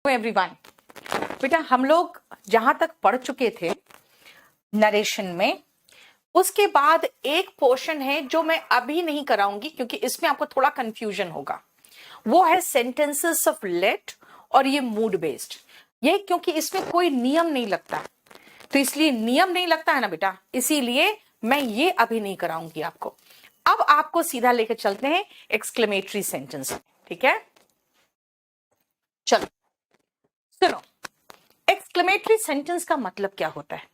देखो एवरीवन, बेटा हम लोग जहां तक पढ़ चुके थे नरेशन में, उसके बाद एक पोर्शन है जो मैं अभी नहीं कराऊंगी क्योंकि इसमें आपको थोड़ा कंफ्यूजन होगा। वो है सेंटेंसेस ऑफ लेट और ये मूड बेस्ड। ये क्योंकि इसमें कोई नियम नहीं लगता, तो इसलिए नियम नहीं लगता है ना बेटा, इसीलिए मैं ये अभी नहीं कराऊंगी आपको। अब आपको सीधा लेकर चलते हैं एक्सक्लेमेटरी सेंटेंस, ठीक है? चलो सुनो, एक्सक्लेमेटरी सेंटेंस का मतलब क्या होता है।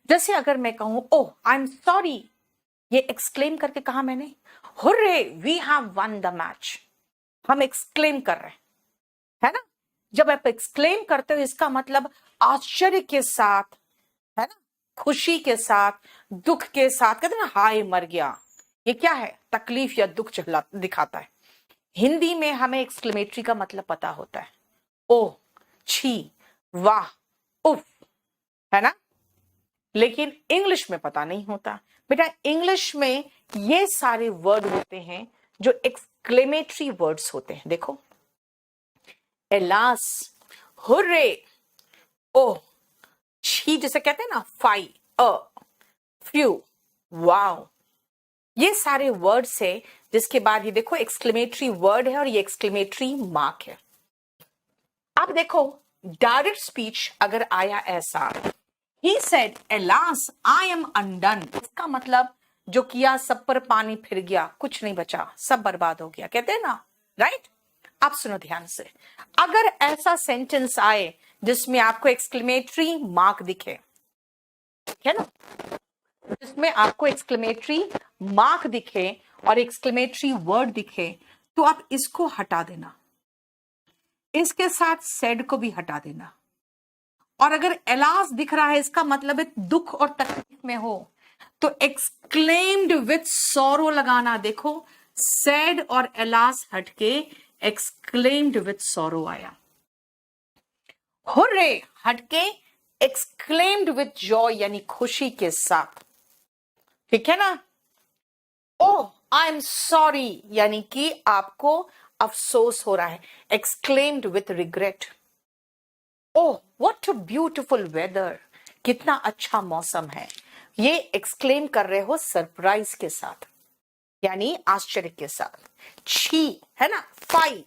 जैसे अगर मैं कहूं ओह आई एम सॉरी, ये एक्सक्लेम करके कहा मैंने, hurray we have won the match, हम एक्सक्लेम कर रहे हैं, है ना? जब आप एक्सक्लेम करते हो इसका मतलब आश्चर्य के साथ, है ना, खुशी के साथ, दुख के साथ, कहते हैं ना हाय मर गया, ये क्या है, तकलीफ या दुख दिखाता है। हिंदी में हमें एक्सक्लेमेटरी का मतलब पता होता है, ओह, छी, वाह, उफ, है ना? लेकिन इंग्लिश में पता नहीं होता बेटा। इंग्लिश में ये सारे वर्ड होते हैं जो एक्सक्लेमेटरी वर्ड्स होते हैं। देखो, एलास, हुर्रे, ओह, छी, जैसे कहते हैं ना, फाई, फ्यू, वाओ, ये सारे वर्ड्स है जिसके बाद ये देखो एक्सक्लेमेटरी वर्ड है और ये एक्सक्लेमेटरी मार्क है। अब देखो डायरेक्ट स्पीच अगर आया ऐसा, He said, Alas, I am undone. इसका मतलब जो किया सब पर पानी फिर गया, कुछ नहीं बचा, सब बर्बाद हो गया, कहते हैं ना, राइट? अब सुनो ध्यान से, अगर ऐसा सेंटेंस आए जिसमें आपको एक्सक्लेमेटरी मार्क दिखे, है ना, जिसमें आपको एक्सक्लेमेटरी मार्क दिखे और एक्सक्लेमेटरी वर्ड दिखे, तो आप इसको हटा देना, इसके साथ सेड को भी हटा देना। और अगर एलास दिख रहा है इसका मतलब है दुख और तकलीफ में हो, तो एक्सक्लेम्ड विथ सॉरो लगाना। देखो, सैड और एलास हटके एक्सक्लेम्ड विथ सॉरो आया, हुर्रे हटके एक्सक्लेम्ड विथ जॉय यानी खुशी के साथ, ठीक है ना? ओह आई एम सॉरी यानी कि आपको अफसोस हो रहा है, exclaimed with regret. Oh what a beautiful weather, कितना अच्छा मौसम है, ये एक्सक्लेम कर रहे हो सरप्राइज के साथ यानी आश्चर्य के साथ। छी, है ना, फाई,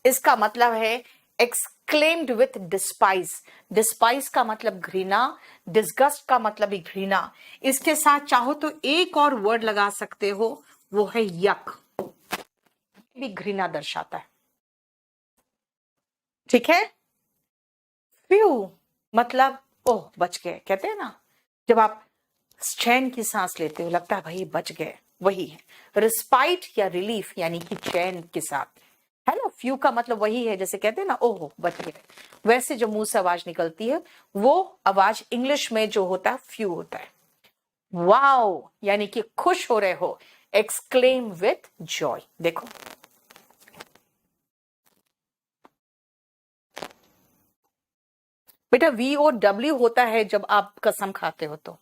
इसका मतलब है एक्सक्लेम्ड विथ डिस्पाइज। डिस्पाइज का मतलब घृणा, डिस्गस्ट का मतलब भी घृणा। इसके साथ चाहो तो एक और वर्ड लगा सकते हो, वो है यक, भी घृणा दर्शाता है, ठीक है? फ्यू मतलब ओह बच गए, कहते हैं ना, जब आप चैन की सांस लेते हो लगता है भाई बच गए, वही है। रिस्पाइट या रिलीफ यानी कि चैन के साथ, है ना? फ्यू का मतलब वही है, जैसे कहते हैं ना ओह बच गए, वैसे जो मुंह से आवाज निकलती है वो आवाज इंग्लिश में जो होता है फ्यू होता है। वाओ यानी कि खुश हो रहे हो, एक्सक्लेम विथ जॉय। देखो बेटा, VOW होता है जब आप कसम खाते हो तो।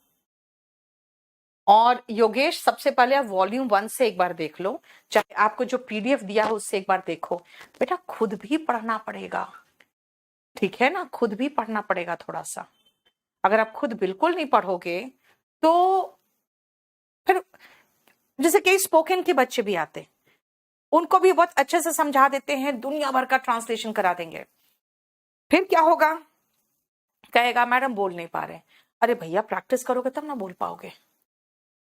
और योगेश सबसे पहले आप वॉल्यूम 1 से एक बार देख लो, चाहे आपको जो PDF दिया है उससे एक बार देखो। बेटा खुद भी पढ़ना पड़ेगा, ठीक है ना, खुद भी पढ़ना पड़ेगा थोड़ा सा। अगर आप खुद बिल्कुल नहीं पढ़ोगे तो फिर, जैसे कई स्पोकन के बच्चे भी आते, उनको भी बहुत अच्छे से समझा देते हैं, दुनिया भर का ट्रांसलेशन करा देंगे, फिर क्या होगा, कहेगा मैडम बोल नहीं पा रहे। अरे भैया प्रैक्टिस करोगे तब ना बोल पाओगे।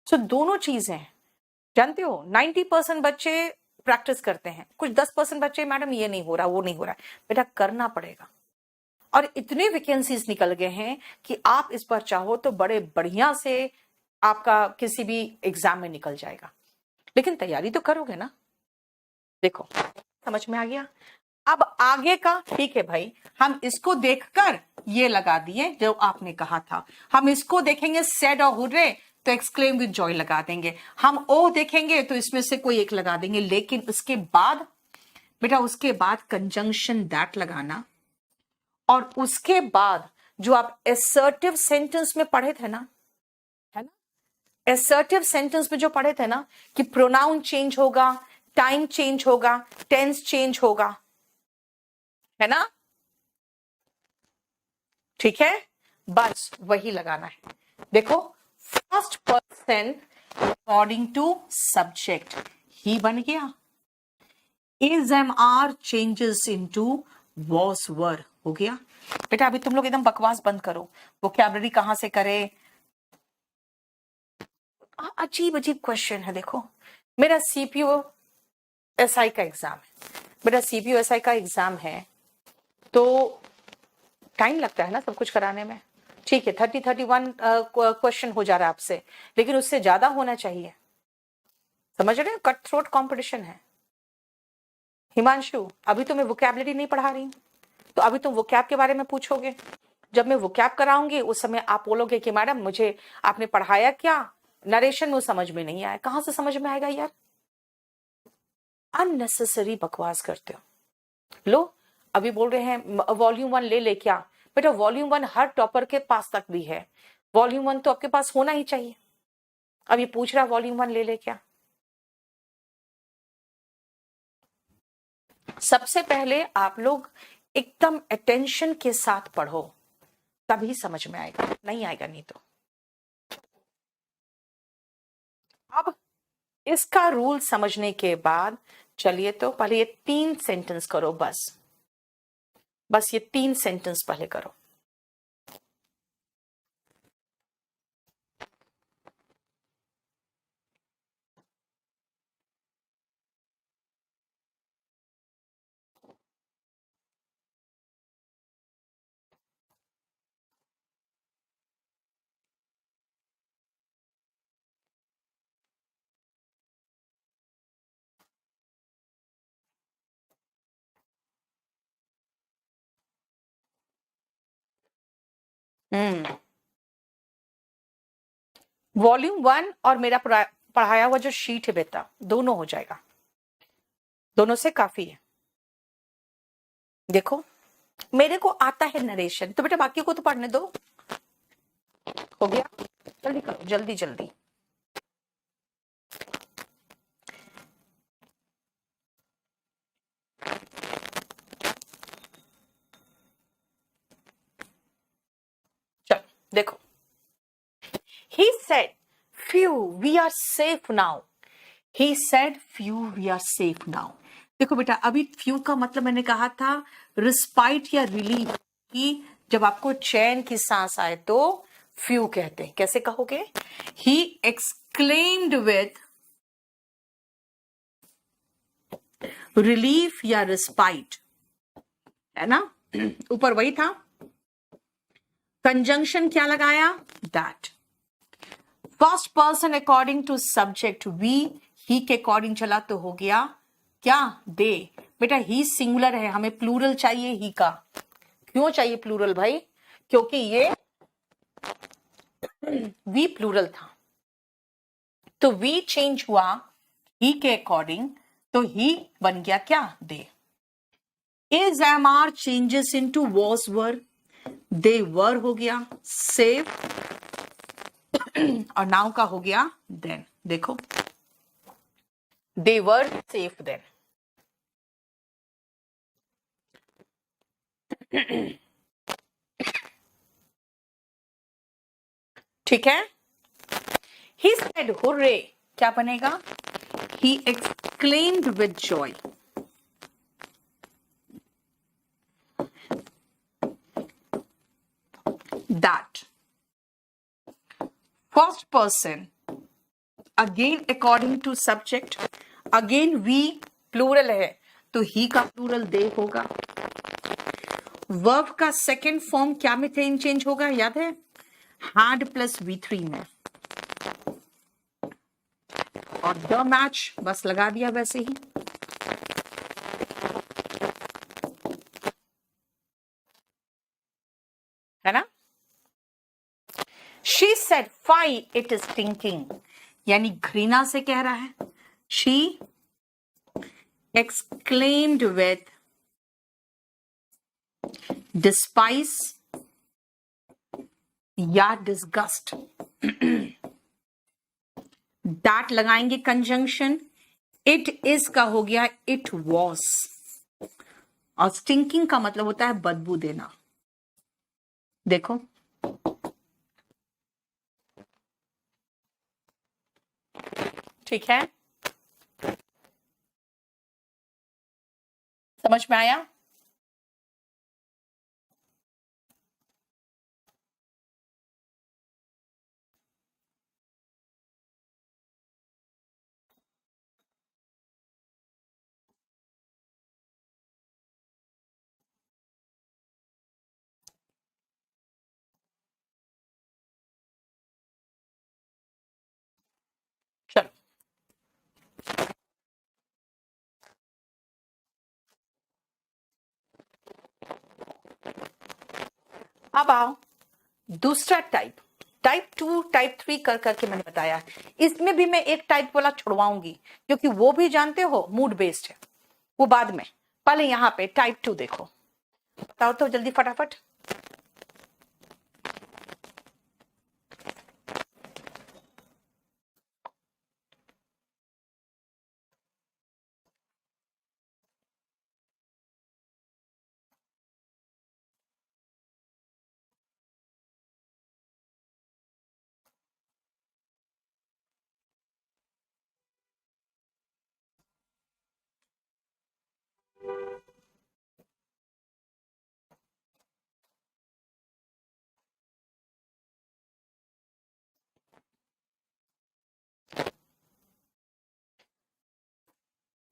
सो दोनों चीजें, जानते हो 90% बच्चे प्रैक्टिस करते हैं, कुछ 10% बच्चे मैडम ये नहीं हो रहा वो नहीं हो रहा। बेटा करना पड़ेगा। और इतने वैकेंसीज निकल गए हैं कि आप इस बार चाहो तो बड़े बढ़िया से आपका किसी भी एग्जाम में निकल जाएगा, लेकिन तैयारी तो करोगे ना। देखो समझ में आ गया? अब आगे का ठीक है भाई, हम इसको देखकर ये लगा दिए जो आपने कहा था। हम इसको देखेंगे सैड और हुर्रे तो एक्सक्लेम विद जॉय लगा देंगे, हम ओ देखेंगे तो इसमें से कोई एक लगा देंगे, लेकिन उसके बाद बेटा, उसके बाद कंजंक्शन दैट लगाना, और उसके बाद जो आप एसर्टिव सेंटेंस में पढ़े थे ना, है ना, एसर्टिव सेंटेंस में जो पढ़े थे ना कि प्रोनाउन चेंज होगा, टाइम चेंज होगा, टेंस चेंज होगा, है ना, ठीक है, बस वही लगाना है। देखो, first person according to subject ही बन गया, is am are changes into was were हो गया। बेटा अभी तुम लोग एकदम बकवास बंद करो, वोकैबुलरी कहां से करे, अजीब अजीब क्वेश्चन है। देखो मेरा सीपीओ एसआई का एग्जाम है, बेटा सीपीओ एसआई का एग्जाम है तो टाइम लगता है ना सब कुछ कराने में। ठीक है 31 क्वेश्चन हो जा रहा है आपसे, लेकिन उससे ज्यादा होना चाहिए, समझ रहे हो, कट थ्रोट कॉम्पिटिशन है। हिमांशु अभी तो मैं वोकैबुलरी नहीं पढ़ा रही हूँ, तो अभी तुम वोकैब के बारे में पूछोगे, जब मैं वोकैब कराऊंगी उस समय आप बोलोगे कि मैडम मुझे आपने पढ़ाया क्या, नरेशन में समझ में नहीं आया। कहां से समझ में आएगा यार, अननेसेसरी बकवास करते हो। लो अभी बोल रहे हैं वॉल्यूम 1 ले क्या, बेटा वॉल्यूम 1 हर टॉपर के पास तक भी है, वॉल्यूम 1 तो आपके पास होना ही चाहिए। अब ये पूछ रहा वॉल्यूम 1 ले क्या। सबसे पहले आप लोग एकदम अटेंशन के साथ पढ़ो, तभी समझ में आएगा, नहीं आएगा नहीं तो। अब इसका रूल समझने के बाद चलिए तो पहले ये 3 सेंटेंस करो, बस ये 3 सेंटेंस पहले करो। वॉल्यूम 1 और मेरा पढ़ाया हुआ जो शीट है बेटा, दोनों हो जाएगा, दोनों से काफी है। देखो मेरे को आता है नरेशन, तो बेटा बाकी को तो पढ़ने दो। हो गया, जल्दी करो, जल्दी जल्दी। चलो देखो, he said few we are safe now, he said few we are safe now। देखो बेटा अभी फ्यू का मतलब मैंने कहा था रिस्पाइट या रिलीफ, कि जब आपको चैन की सांस आए तो फ्यू कहते हैं। कैसे कहोगे, he exclaimed with रिलीफ या रिस्पाइट, है ना, ऊपर वही था। कंजंक्शन क्या लगाया, that. First person according to subject we, he के अकॉर्डिंग चला तो हो गया क्या, दे। बेटा ही सिंगुलर है, हमें प्लूरल चाहिए ही का। क्यों चाहिए प्लूरल भाई, क्योंकि ये वी प्लूरल था, तो वी चेंज हुआ ही के अकॉर्डिंग, तो ही बन गया क्या, they. Is am are changes into was were, they were हो गया सेव, और नाउ का हो गया देन। देखो दे वर सेफ देन। ठीक है, he said hooray क्या बनेगा, he exclaimed with joy। that first person again according to subject, again we plural है तो he का plural they होगा। वर्ब का सेकेंड फॉर्म क्या में चेंज होगा, याद है, had प्लस V3 में, और द मैच बस लगा दिया वैसे ही। है ना, she said why it is stinking, यानी घृणा से कह रहा है। she exclaimed with despise या disgust। दैट लगाएंगे कंजंक्शन, इट इज का हो गया इट वॉज, और स्टिंकिंग का मतलब होता है बदबू देना। देखो, ठीक है, समझ में आया? चलो, अब आओ दूसरा टाइप, टाइप 2, टाइप 3 कर करके मैंने बताया। इसमें भी मैं एक टाइप वाला छुड़वाऊंगी, क्योंकि वो भी जानते हो मूड बेस्ड है, वो बाद में। पहले यहाँ पे टाइप 2 देखो, बताओ तो जल्दी फटाफट।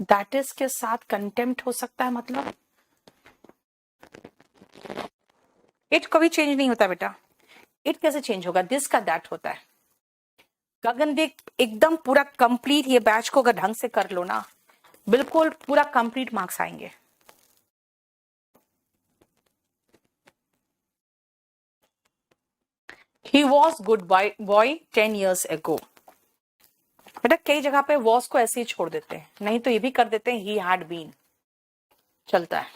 दैट इज के साथ कंटेम्प्ट हो सकता है, मतलब इट कभी चेंज नहीं होता बेटा। इट कैसे चेंज होगा? दिस का दैट होता है। गगन देख, एकदम पूरा कंप्लीट ये बैच को अगर ढंग से कर लो ना, बिल्कुल पूरा कंप्लीट मार्क्स आएंगे। He was good boy 10 years ago। बेटा कई जगह पे वॉज को ऐसे ही छोड़ देते हैं, नहीं तो ये भी कर देते हैं ही हैड बीन, चलता है।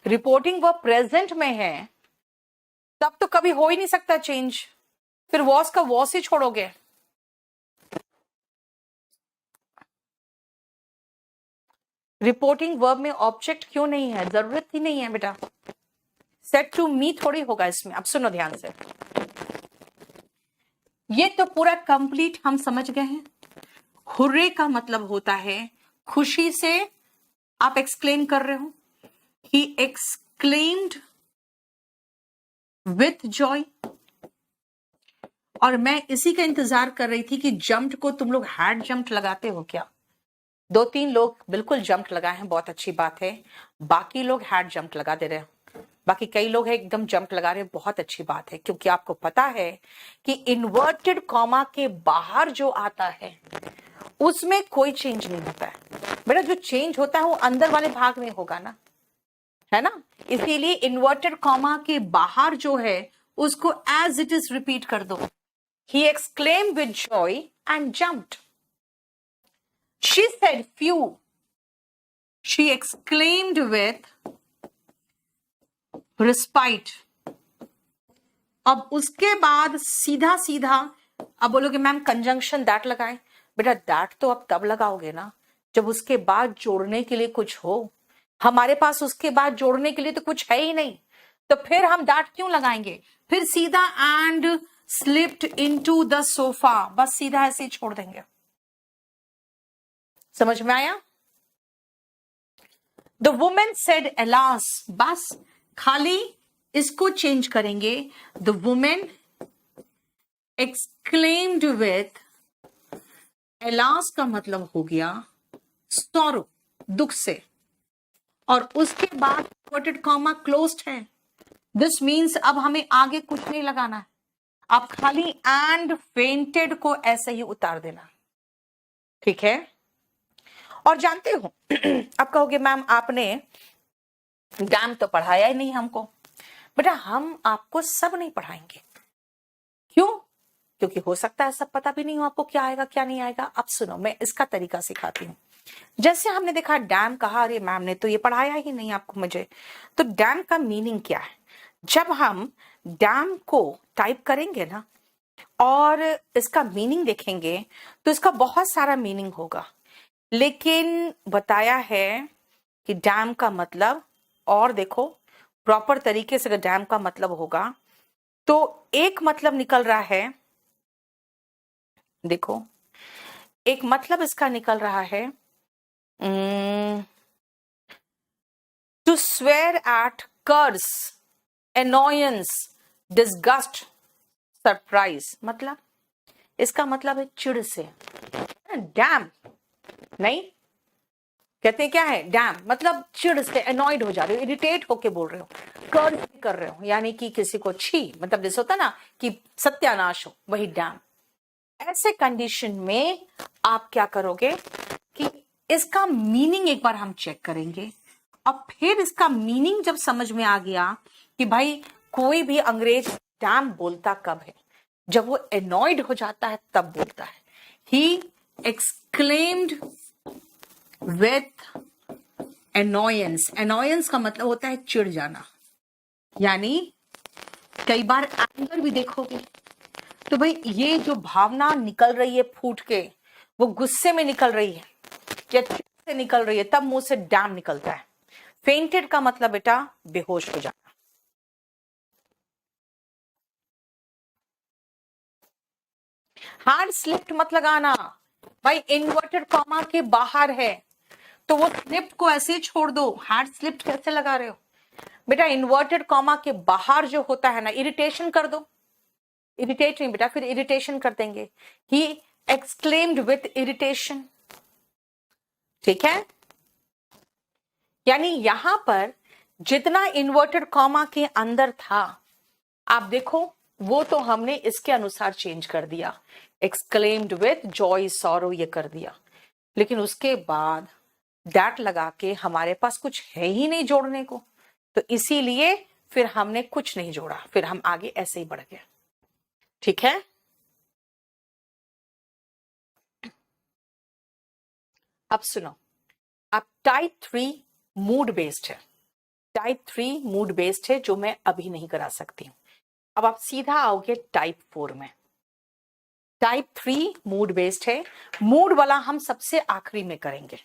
रिपोर्टिंग वो प्रेजेंट में है, तब तो कभी हो ही नहीं सकता चेंज, फिर वॉज का वॉज ही छोड़ोगे। रिपोर्टिंग वर्ब में ऑब्जेक्ट क्यों नहीं है? जरूरत ही नहीं है बेटा, सेट टू मी थोड़ी होगा इसमें। अब सुनो ध्यान से, ये तो पूरा कंप्लीट हम समझ गए हैं। हुर्रे का मतलब होता है खुशी से आप एक्सक्लेम कर रहे हो, ही एक्सक्लेम्ड विथ जॉय। और मैं इसी का इंतजार कर रही थी कि जंप्ड को तुम लोग हैड जंप्ड लगाते हो क्या? 2-3 लोग बिल्कुल जंप लगाए हैं, बहुत अच्छी बात है। बाकी लोग हैड जंप लगा दे रहे हैं, बाकी कई लोग हैं एकदम जंप लगा रहे हैं, बहुत अच्छी बात है। क्योंकि आपको पता है कि इन्वर्टेड कॉमा के बाहर जो आता है उसमें कोई चेंज नहीं होता है बेटा। जो चेंज होता है वो अंदर वाले भाग में होगा ना, है ना? इसीलिए इन्वर्टेड कॉमा के बाहर जो है उसको एज इट इज रिपीट कर दो। He exclaim with joy and jumped. She said phew, she exclaimed with respite. अब उसके बाद सीधा सीधा अब बोलोगे मैम कंजंक्शन दैट लगाएं। बेटा दैट तो अब तब लगाओगे ना जब उसके बाद जोड़ने के लिए कुछ हो। हमारे पास उसके बाद जोड़ने के लिए तो कुछ है ही नहीं, तो फिर हम दैट क्यों लगाएंगे? फिर सीधा and slipped into the sofa, बस सीधा ऐसे ही छोड़ देंगे। समझ में आया? द वुमेन सेड एलास, बस खाली इसको चेंज करेंगे। The women exclaimed with, alas का मतलब हो गया सॉरो, दुख से, और उसके बाद इन्वर्टेड कॉमा क्लोज्ड है। दिस मीन्स अब हमें आगे कुछ नहीं लगाना है, आप खाली एंड फेंटेड को ऐसे ही उतार देना, ठीक है? और जानते हो अब कहोगे मैम आपने डैम तो पढ़ाया ही नहीं हमको। बेटा हम आपको सब नहीं पढ़ाएंगे, क्यों? क्योंकि हो सकता है सब पता भी नहीं हो आपको क्या आएगा क्या नहीं आएगा। अब सुनो, मैं इसका तरीका सिखाती हूँ। जैसे हमने देखा डैम कहा, अरे मैम ने तो ये पढ़ाया ही नहीं आपको मुझे, तो डैम का मीनिंग क्या है? जब हम डैम को टाइप करेंगे ना और इसका मीनिंग देखेंगे तो इसका बहुत सारा मीनिंग होगा, लेकिन बताया है कि डैम का मतलब, और देखो प्रॉपर तरीके से डैम का मतलब होगा तो एक मतलब निकल रहा है, देखो एक मतलब इसका निकल रहा है, to swear at, curse, annoyance, disgust, surprise. मतलब इसका मतलब है चिढ़ से, डैम नहीं, कहते हैं क्या है, डैम मतलब चिढ़ से, एनॉयड हो जा रहे हो, इरिटेट होके बोल रहे हो, कर्स कर रहे हो, यानी कि किसी को छी, मतलब जैसे होता ना कि सत्यानाश हो, वही डैम। ऐसे कंडीशन में आप क्या करोगे कि इसका मीनिंग एक बार हम चेक करेंगे, और फिर इसका मीनिंग जब समझ में आ गया कि भाई कोई भी अंग्रेज डैम बोलता कब है, जब वो एनॉयड हो जाता है तब बोलता है। ही एक्सक्लेम्ड विथ एनॉयंस, एनॉयंस का मतलब होता है चिढ़ जाना, यानी कई बार एंगर भी देखोगे तो भाई ये जो भावना निकल रही है फूट के, वो गुस्से में निकल रही है या चिढ़ से निकल रही है, तब मुंह से डैम निकलता है। फेंटेड का मतलब बेटा बेहोश हो जाना। हार्ड स्लिप्ड मत लगाना भाई, इन्वर्टेड कॉमा के बाहर है तो वो स्लिप्ड को ऐसे ही छोड़ दो, हार्ड स्लिप्ड कैसे लगा रहे हो बेटा, इन्वर्टेड कॉमा के बाहर जो होता है ना, इरिटेशन कर दो, इरिटेट नहीं बेटा, फिर इरिटेशन कर देंगे। ही एक्सक्लेम्ड विथ इरिटेशन, ठीक है, यानी यहां पर जितना इन्वर्टेड कॉमा के अंदर था, आप देखो वो तो हमने इसके अनुसार चेंज कर दिया, एक्सक्लेम्ड विथ जॉय सॉरो ये कर दिया, लेकिन उसके बाद दैट लगा के हमारे पास कुछ है ही नहीं जोड़ने को, तो इसीलिए फिर हमने कुछ नहीं जोड़ा, फिर हम आगे ऐसे ही बढ़ गए, ठीक है। अब सुनो, अब टाइप 3 मूड बेस्ड है, टाइप 3 मूड बेस्ड है जो मैं अभी नहीं करा सकती। अब आप सीधा आओगे टाइप 4 में। टाइप 3 मूड बेस्ड है, मूड वाला हम सबसे आखिरी में करेंगे।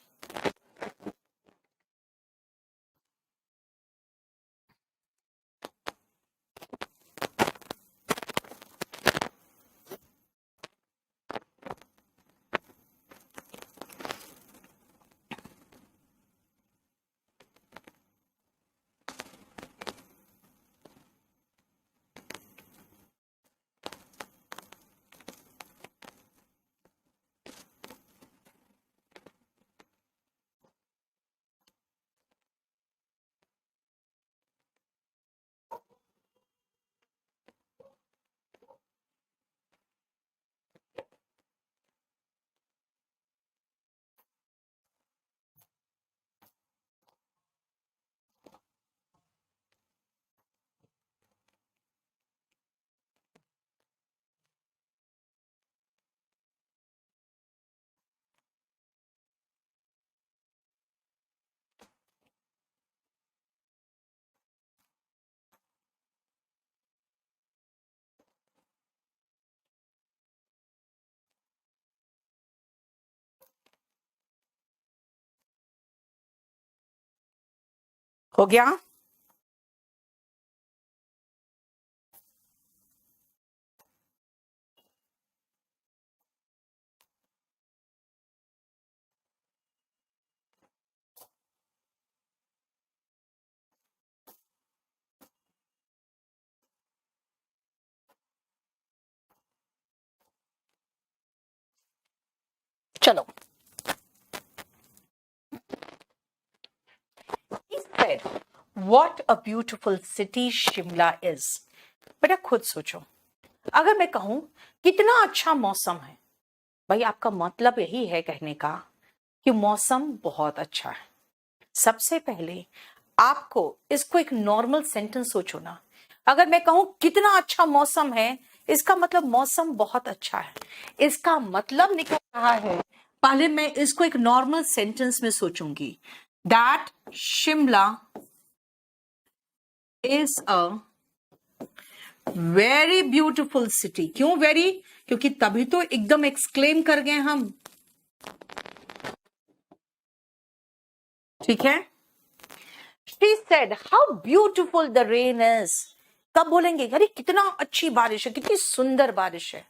हो गया, चलो। He said, what a beautiful city Shimla is। बेटा खुद सोचो, अगर मैं कहूं कितना अच्छा मौसम है, भाई आपका मतलब यही है कहने का कि मौसम बहुत अच्छा है। सबसे पहले आपको इसको एक नॉर्मल सेंटेंस सोचो ना, अगर मैं कहूं कितना अच्छा मौसम है, इसका मतलब मौसम बहुत अच्छा है, इसका मतलब निकल रहा है, पहले मैं इसको एक नॉर्मल सेंटेंस में सोचूंगी, that Shimla is a very beautiful city. क्यों वेरी? क्योंकि तभी तो एकदम एक्सक्लेम कर गए हम, ठीक है। She said, how beautiful the rain is। तब बोलेंगे अरे कितना अच्छी बारिश है, कितनी सुंदर बारिश है।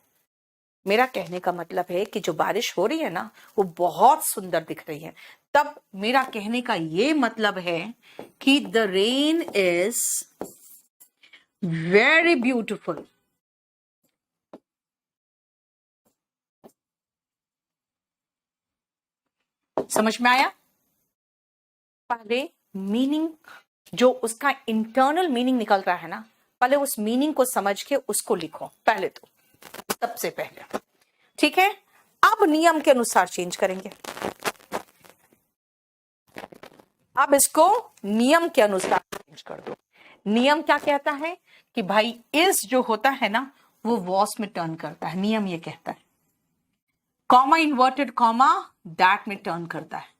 मेरा कहने का मतलब है कि जो बारिश हो रही है ना वो बहुत सुंदर दिख रही है। तब मेरा कहने का ये मतलब है कि the rain is very beautiful. समझ में आया? पहले मीनिंग, जो उसका इंटरनल मीनिंग निकल रहा है ना, पहले उस मीनिंग को समझ के उसको लिखो पहले, तो सबसे पहले। ठीक है, अब नियम के अनुसार चेंज करेंगे। अब इसको नियम के अनुसार चेंज कर दो। नियम क्या कहता है कि भाई इस जो होता है ना वो वॉस में टर्न करता है। नियम ये कहता है कॉमा इन्वर्टेड कॉमा दैट में टर्न करता है।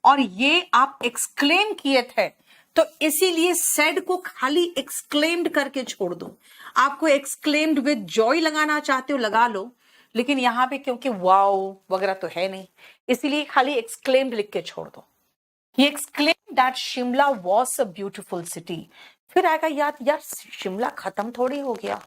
और ये आप एक्सक्लेम किए थे तो इसीलिए सेड को खाली एक्सक्लेम्ड करके छोड़ दो। आपको एक्सक्लेम्ड विद जॉय लगाना चाहते हो लगा लो, लेकिन यहां पे क्योंकि वाओ वगैरह तो है नहीं, इसीलिए खाली एक्सक्लेम्ड लिख के छोड़ दो। He exclaimed that Shimla was a beautiful city। फिर आएगा याद, यार शिमला खत्म थोड़ी हो गया,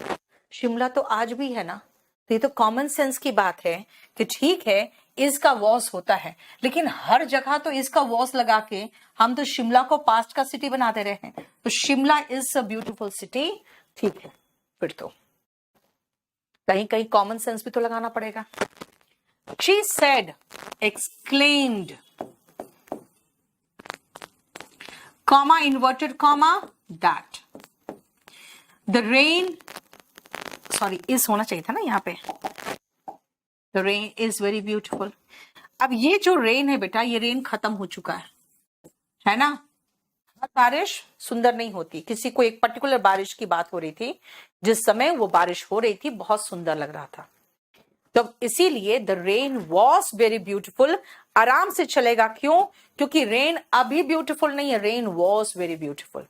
शिमला तो आज भी है ना। तो ये तो कॉमन सेंस की बात है कि ठीक है इसका वॉस होता है, लेकिन हर जगह तो इसका वॉस लगा के हम तो शिमला को पास्ट का सिटी बना दे रहे हैं। तो Shimla is a beautiful city, ठीक है। फिर तो कहीं कहीं कॉमन सेंस भी तो लगाना पड़ेगा। She said, exclaimed, comma inverted comma that the rain, sorry इस होना चाहिए था ना यहाँ पे, the rain is very beautiful। अब ये जो रेन है बेटा, ये रेन खत्म हो चुका है ना। हर बारिश सुंदर नहीं होती, किसी को एक पर्टिकुलर बारिश की बात हो रही थी, जिस समय वो बारिश हो रही थी बहुत सुंदर लग रहा था। तो इसीलिए the rain was very beautiful आराम से चलेगा। क्यों? क्योंकि रेन अभी ब्यूटिफुल नहीं है, रेन वॉज वेरी ब्यूटिफुल,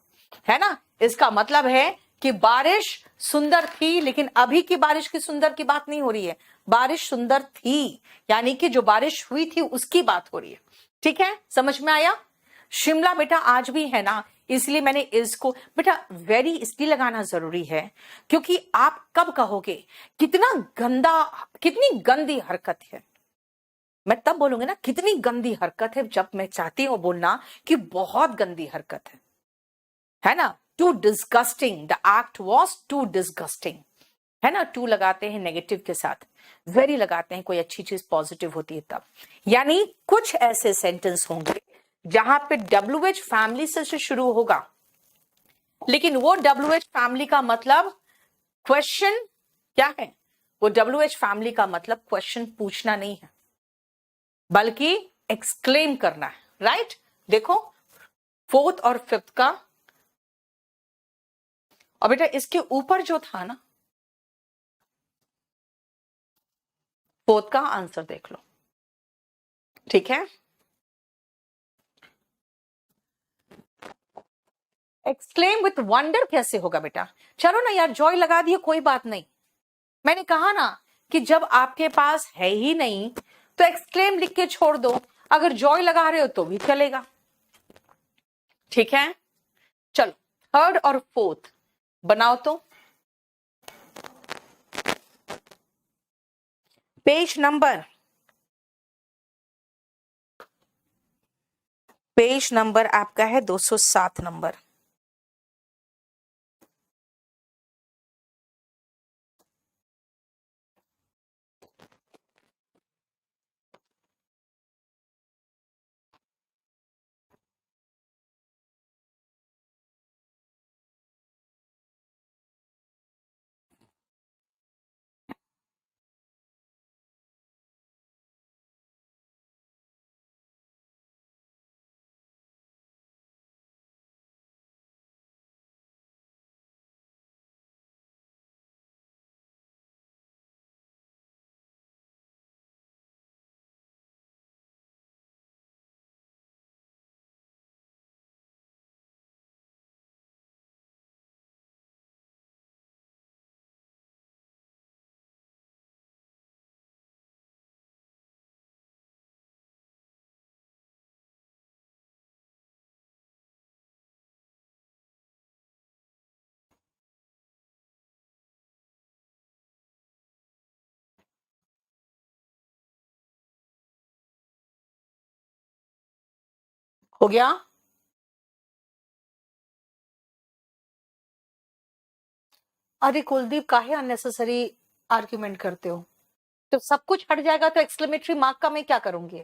है ना। इसका मतलब है कि बारिश सुंदर थी, लेकिन अभी की बारिश की सुंदर की बात नहीं हो रही है, बारिश सुंदर थी यानी कि जो बारिश हुई थी उसकी बात हो रही है। ठीक है, समझ में आया? शिमला बेटा आज भी है ना, इसलिए मैंने इसको बेटा वेरी इसलिए लगाना जरूरी है क्योंकि आप कब कहोगे कितना गंदा, कितनी गंदी हरकत है, मैं तब बोलूंगी ना कितनी गंदी हरकत है, जब मैं चाहती हूं बोलना कि बहुत गंदी हरकत है ना। Too disgusting, the act was too disgusting, है ना। टू लगाते हैं नेगेटिव के साथ, वेरी लगाते हैं कोई अच्छी चीज पॉजिटिव होती है तब। यानी कुछ ऐसे सेंटेंस होंगे जहां पे WH फैमिली से शुरू होगा, लेकिन वो WH फैमिली का मतलब क्वेश्चन क्या है, वो WH फैमिली का मतलब क्वेश्चन पूछना नहीं है बल्कि एक्सक्लेम करना है। राइट, देखो फोर्थ और फिफ्थ का, और बेटा इसके ऊपर जो था ना फोर्थ का आंसर देख लो। ठीक है, एक्सक्लेम विथ वंडर कैसे होगा बेटा? चलो ना यार जॉय लगा दिए, कोई बात नहीं। मैंने कहा ना कि जब आपके पास है ही नहीं तो एक्सक्लेम लिख के छोड़ दो, अगर जॉय लगा रहे हो तो भी चलेगा। ठीक है, चलो थर्ड और फोर्थ बनाओ तो। पेज नंबर आपका है 207 नंबर। हो गया? अरे कुलदीप, काहे अननेसेसरी आर्ग्यूमेंट करते हो? तो सब कुछ हट जाएगा तो एक्सक्लेमेटरी मार्क का मैं क्या करूंगी?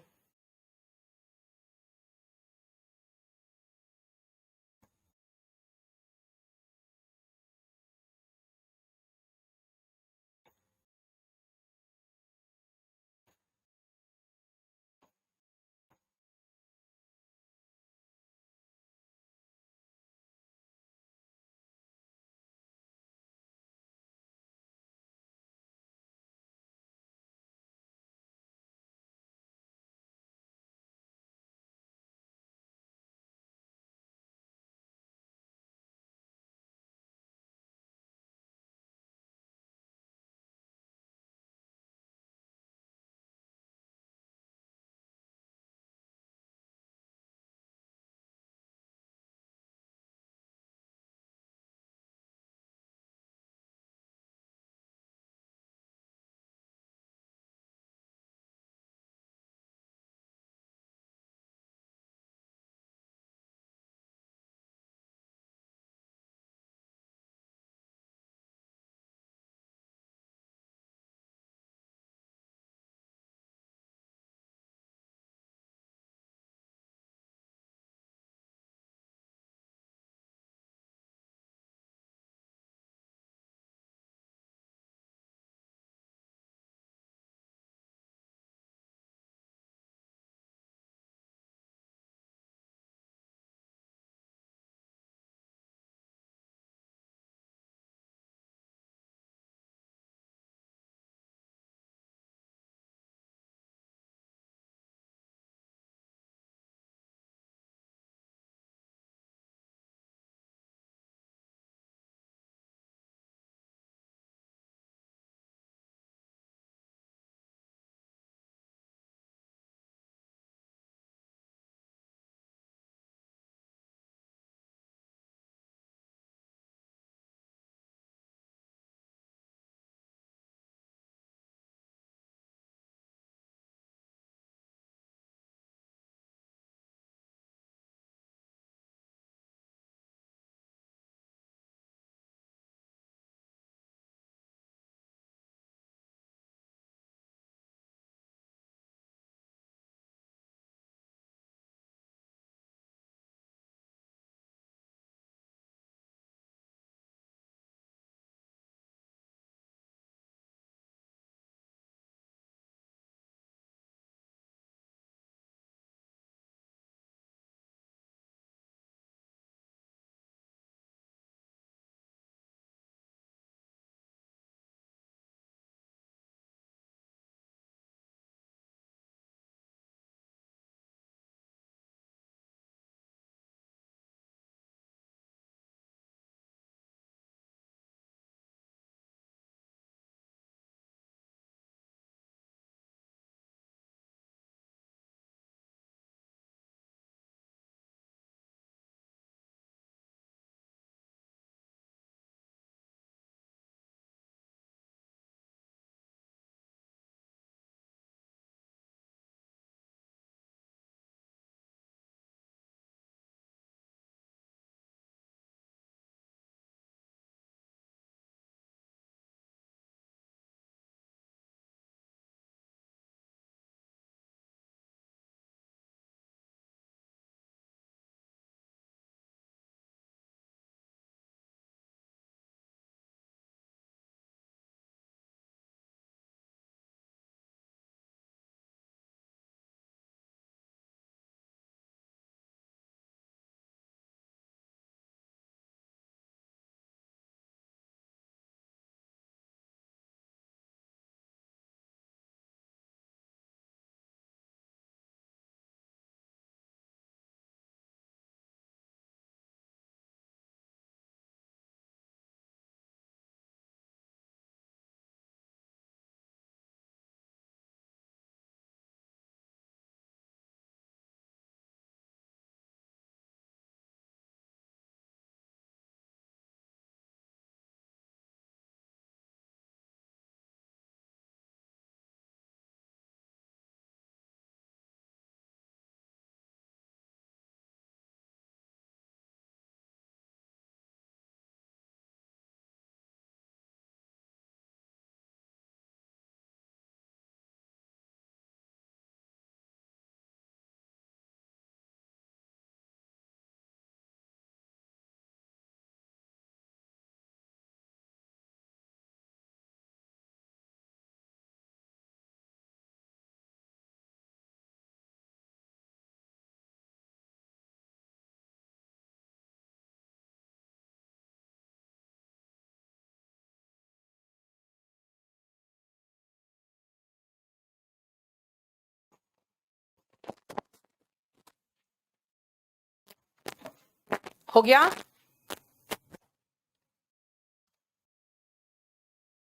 हो गया?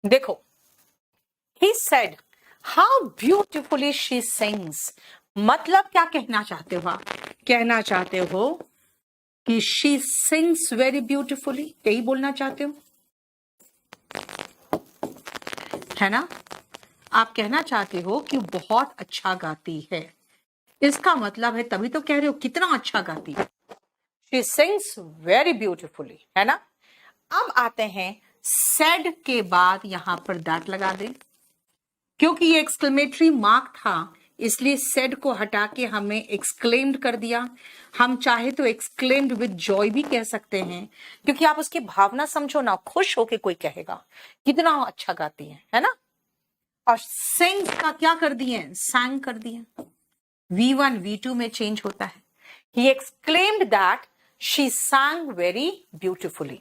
देखो, he said how beautifully she sings. मतलब क्या कहना चाहते हो आप? कहना चाहते हो कि she sings very beautifully, यही बोलना चाहते हो, है ना? आप कहना चाहते हो कि बहुत अच्छा गाती है, इसका मतलब है, तभी तो कह रहे हो कितना अच्छा गाती है। She sings very beautifully, है ना? अब आते हैं said के बाद यहां पर that लगा दें, क्योंकि ये एक्सक्लेमेटरी मार्क था, इसलिए said को हटा के हमें exclaimed कर दिया। हम चाहे तो exclaimed with joy भी कह सकते हैं, क्योंकि आप उसकी भावना समझो ना, खुश होके कोई कहेगा कितना अच्छा गाती है ना? और sings का क्या कर दिए? sang कर दिए। V1 V2 में चेंज होता है। He exclaimed that she sang very beautifully।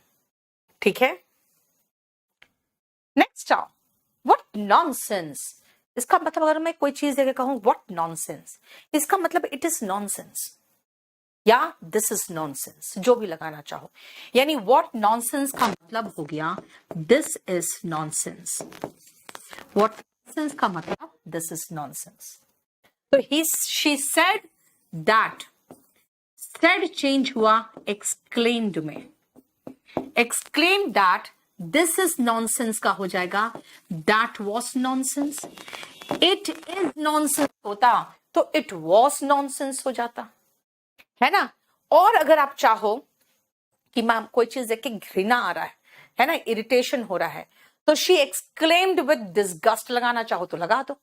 ठीक है? नेक्स्ट आओ, what nonsense। इसका मतलब अगर मैं कोई चीज देकर कहूं what nonsense, इसका मतलब it is nonsense या this is nonsense, जो भी लगाना चाहो। यानी what nonsense का मतलब हो गया this is nonsense। what nonsense का मतलब this is nonsense। तो she said that, said change हुआ exclaimed में, exclaimed that this is nonsense का हो जाएगा that was nonsense। it is nonsense होता तो it was nonsense हो जाता, है ना? और अगर आप चाहो कि मैम कोई चीज देख के घृणा आ रहा है ना, इरिटेशन हो रहा है, तो she exclaimed with disgust लगाना चाहो तो लगा दो,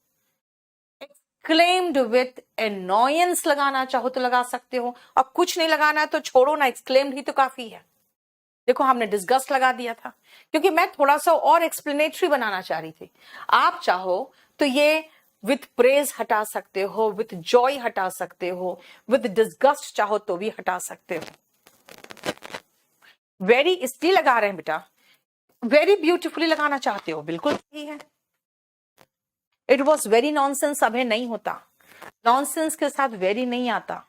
exclaimed with annoyance लगाना चाहो तो लगा सकते हो, और कुछ नहीं लगाना तो छोड़ो ना, exclaimed ही तो काफी है। देखो हमने डिस्गस्ट लगा दिया था, क्योंकि मैं थोड़ा सा और एक्सप्लेनेटरी बनाना चाह रही थी। आप चाहो तो ये विथ प्रेज हटा सकते हो, विथ जॉय हटा सकते हो, विथ डिस्गस्ट चाहो तो भी हटा सकते हो। वेरी इसलिए लगा रहे हैं बेटा, वेरी ब्यूटिफुली लगाना चाहते हो, बिल्कुल सही है। इट वॉज वेरी नॉनसेंस अभी नहीं होता, नॉनसेंस के साथ वेरी नहीं आता,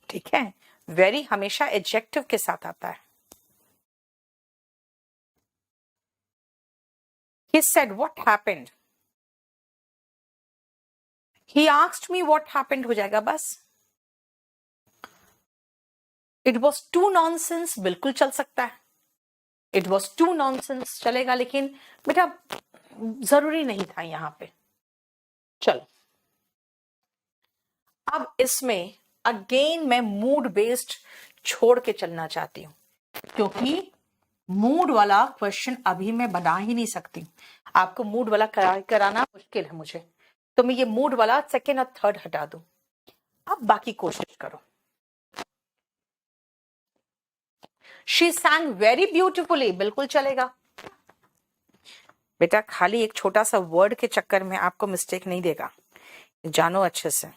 ठीक है? वेरी हमेशा एडजेक्टिव के साथ आता है। He said what happened, he asked me what happened हो जाएगा बस। It was too nonsense बिल्कुल चल सकता है, It was too nonsense चलेगा, लेकिन बेटा जरूरी नहीं था यहां पे। चलो अब इसमें अगेन मैं मूड बेस्ड छोड़ के चलना चाहती हूं, क्योंकि मूड वाला क्वेश्चन अभी मैं बना ही नहीं सकती, आपको मूड वाला कराना मुश्किल है मुझे, तो मैं ये मूड वाला सेकेंड और थर्ड हटा दूं। अब बाकी कोशिश करो। शी sang वेरी ब्यूटिफुली बिल्कुल चलेगा बेटा, खाली एक छोटा सा वर्ड के चक्कर में आपको मिस्टेक नहीं देगा, जानो अच्छे से।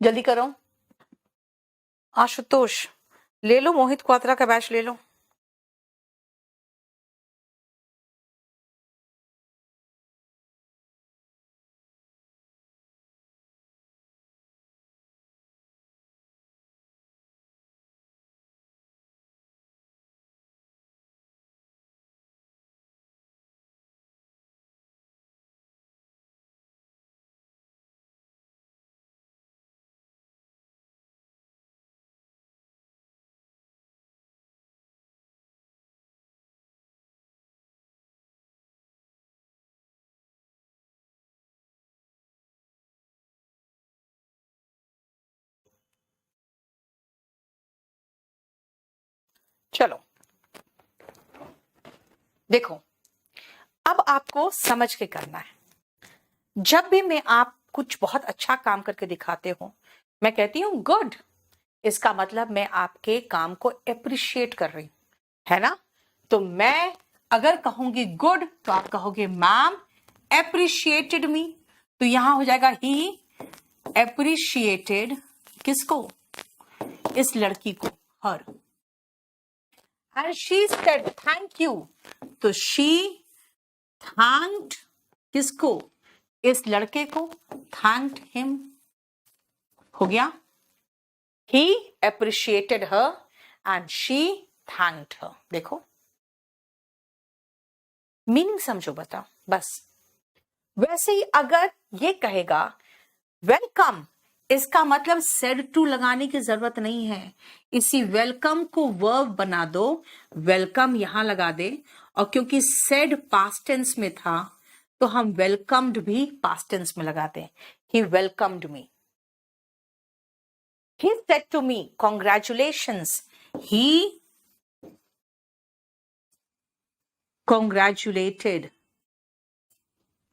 जल्दी करो आशुतोष, ले लो मोहित क्वात्रा का बैच ले लो। चलो देखो, अब आपको समझ के करना है। जब भी मैं आप कुछ बहुत अच्छा काम करके दिखाते हो, मैं कहती हूँ गुड, इसका मतलब मैं आपके काम को अप्रिशिएट कर रही हूँ, है ना। तो मैं अगर कहूंगी गुड तो आप कहोगे मैम एप्रिशिएटेड मी, तो यहां हो जाएगा ही एप्रिशिएटेड किसको, इस लड़की को, her. And she said thank you, तो शी थैंक्ड किसको, इस लड़के को, थैंक्ड हिम, हो गया। He appreciated her and she thanked her. देखो मीनिंग समझो, बताओ बस। वैसे ही अगर ये कहेगा वेलकम, इसका मतलब सेड टू लगाने की जरूरत नहीं है, इसी वेलकम को वर्ब बना दो, वेलकम यहां लगा दे, और क्योंकि सेड पास्ट टेंस में था तो हम वेलकम्ड भी पास्ट टेंस में लगा दें, he welcomed me. He said to me congratulations, he congratulated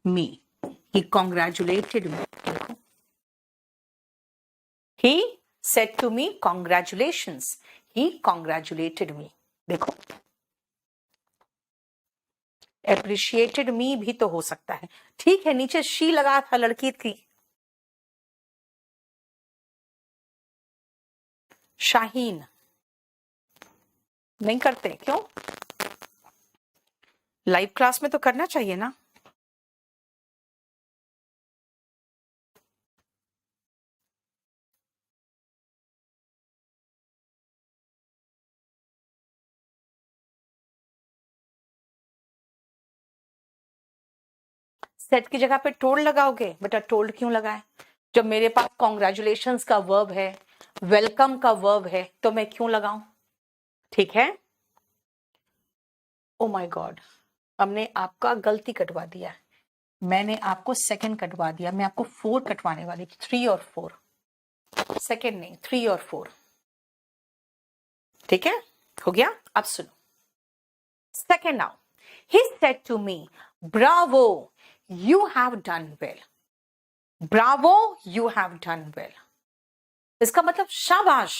me, he congratulated me, he said to me congratulations, he congratulated me। देखो appreciated me भी तो हो सकता है, ठीक है, नीचे she लगा था, लड़की थी। शाहीन नहीं करते क्यों, लाइव क्लास में तो करना चाहिए ना। सेट की जगह पे टोल्ड लगाओगे, बेटा टोल्ड क्यों लगाए, जब मेरे पास कॉन्ग्रेचुलेशंस का वर्ब है, वेलकम का वर्ब है, तो मैं क्यों लगाऊं, ठीक है। ओ माय गॉड, हमने आपका गलती कटवा दिया, मैंने आपको सेकंड कटवा दिया, मैं आपको 4 कटवाने वाली थी, 3 और 4, सेकंड नहीं 3 और 4, ठीक है, हो गया। अब सुनो second now, he said to me bravo you have done well, bravo you have done well, इसका मतलब शाबाश,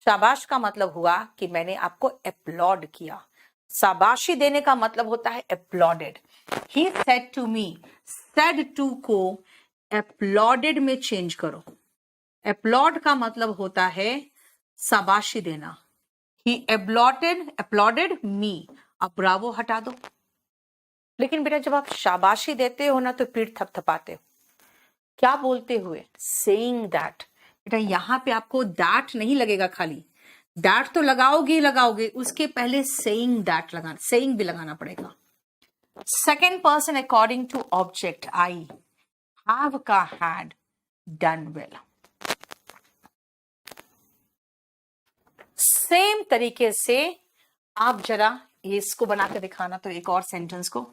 शाबाश का मतलब हुआ कि मैंने आपको अपलॉड किया, शाबाशी देने का मतलब होता है applauded. He said to me, said to को अपलॉडेड में चेंज करो, अपलॉड का मतलब होता है शाबाशी देना, ही अपलॉडेड मी, अब ब्रावो हटा दो। लेकिन बेटा जब आप शाबाशी देते हो ना तो पीठ थपथपाते हो, क्या बोलते हुए, सेइंग दैट, बेटा यहां पे आपको दैट नहीं लगेगा, खाली दैट तो लगाओगे ही लगाओगे, उसके पहले सेइंग दैट लगाना, सेइंग भी लगाना पड़ेगा। Second person according to object, I have का हैड डन वेल, सेम तरीके से आप जरा ये इसको बना के दिखाना, तो एक और सेंटेंस को,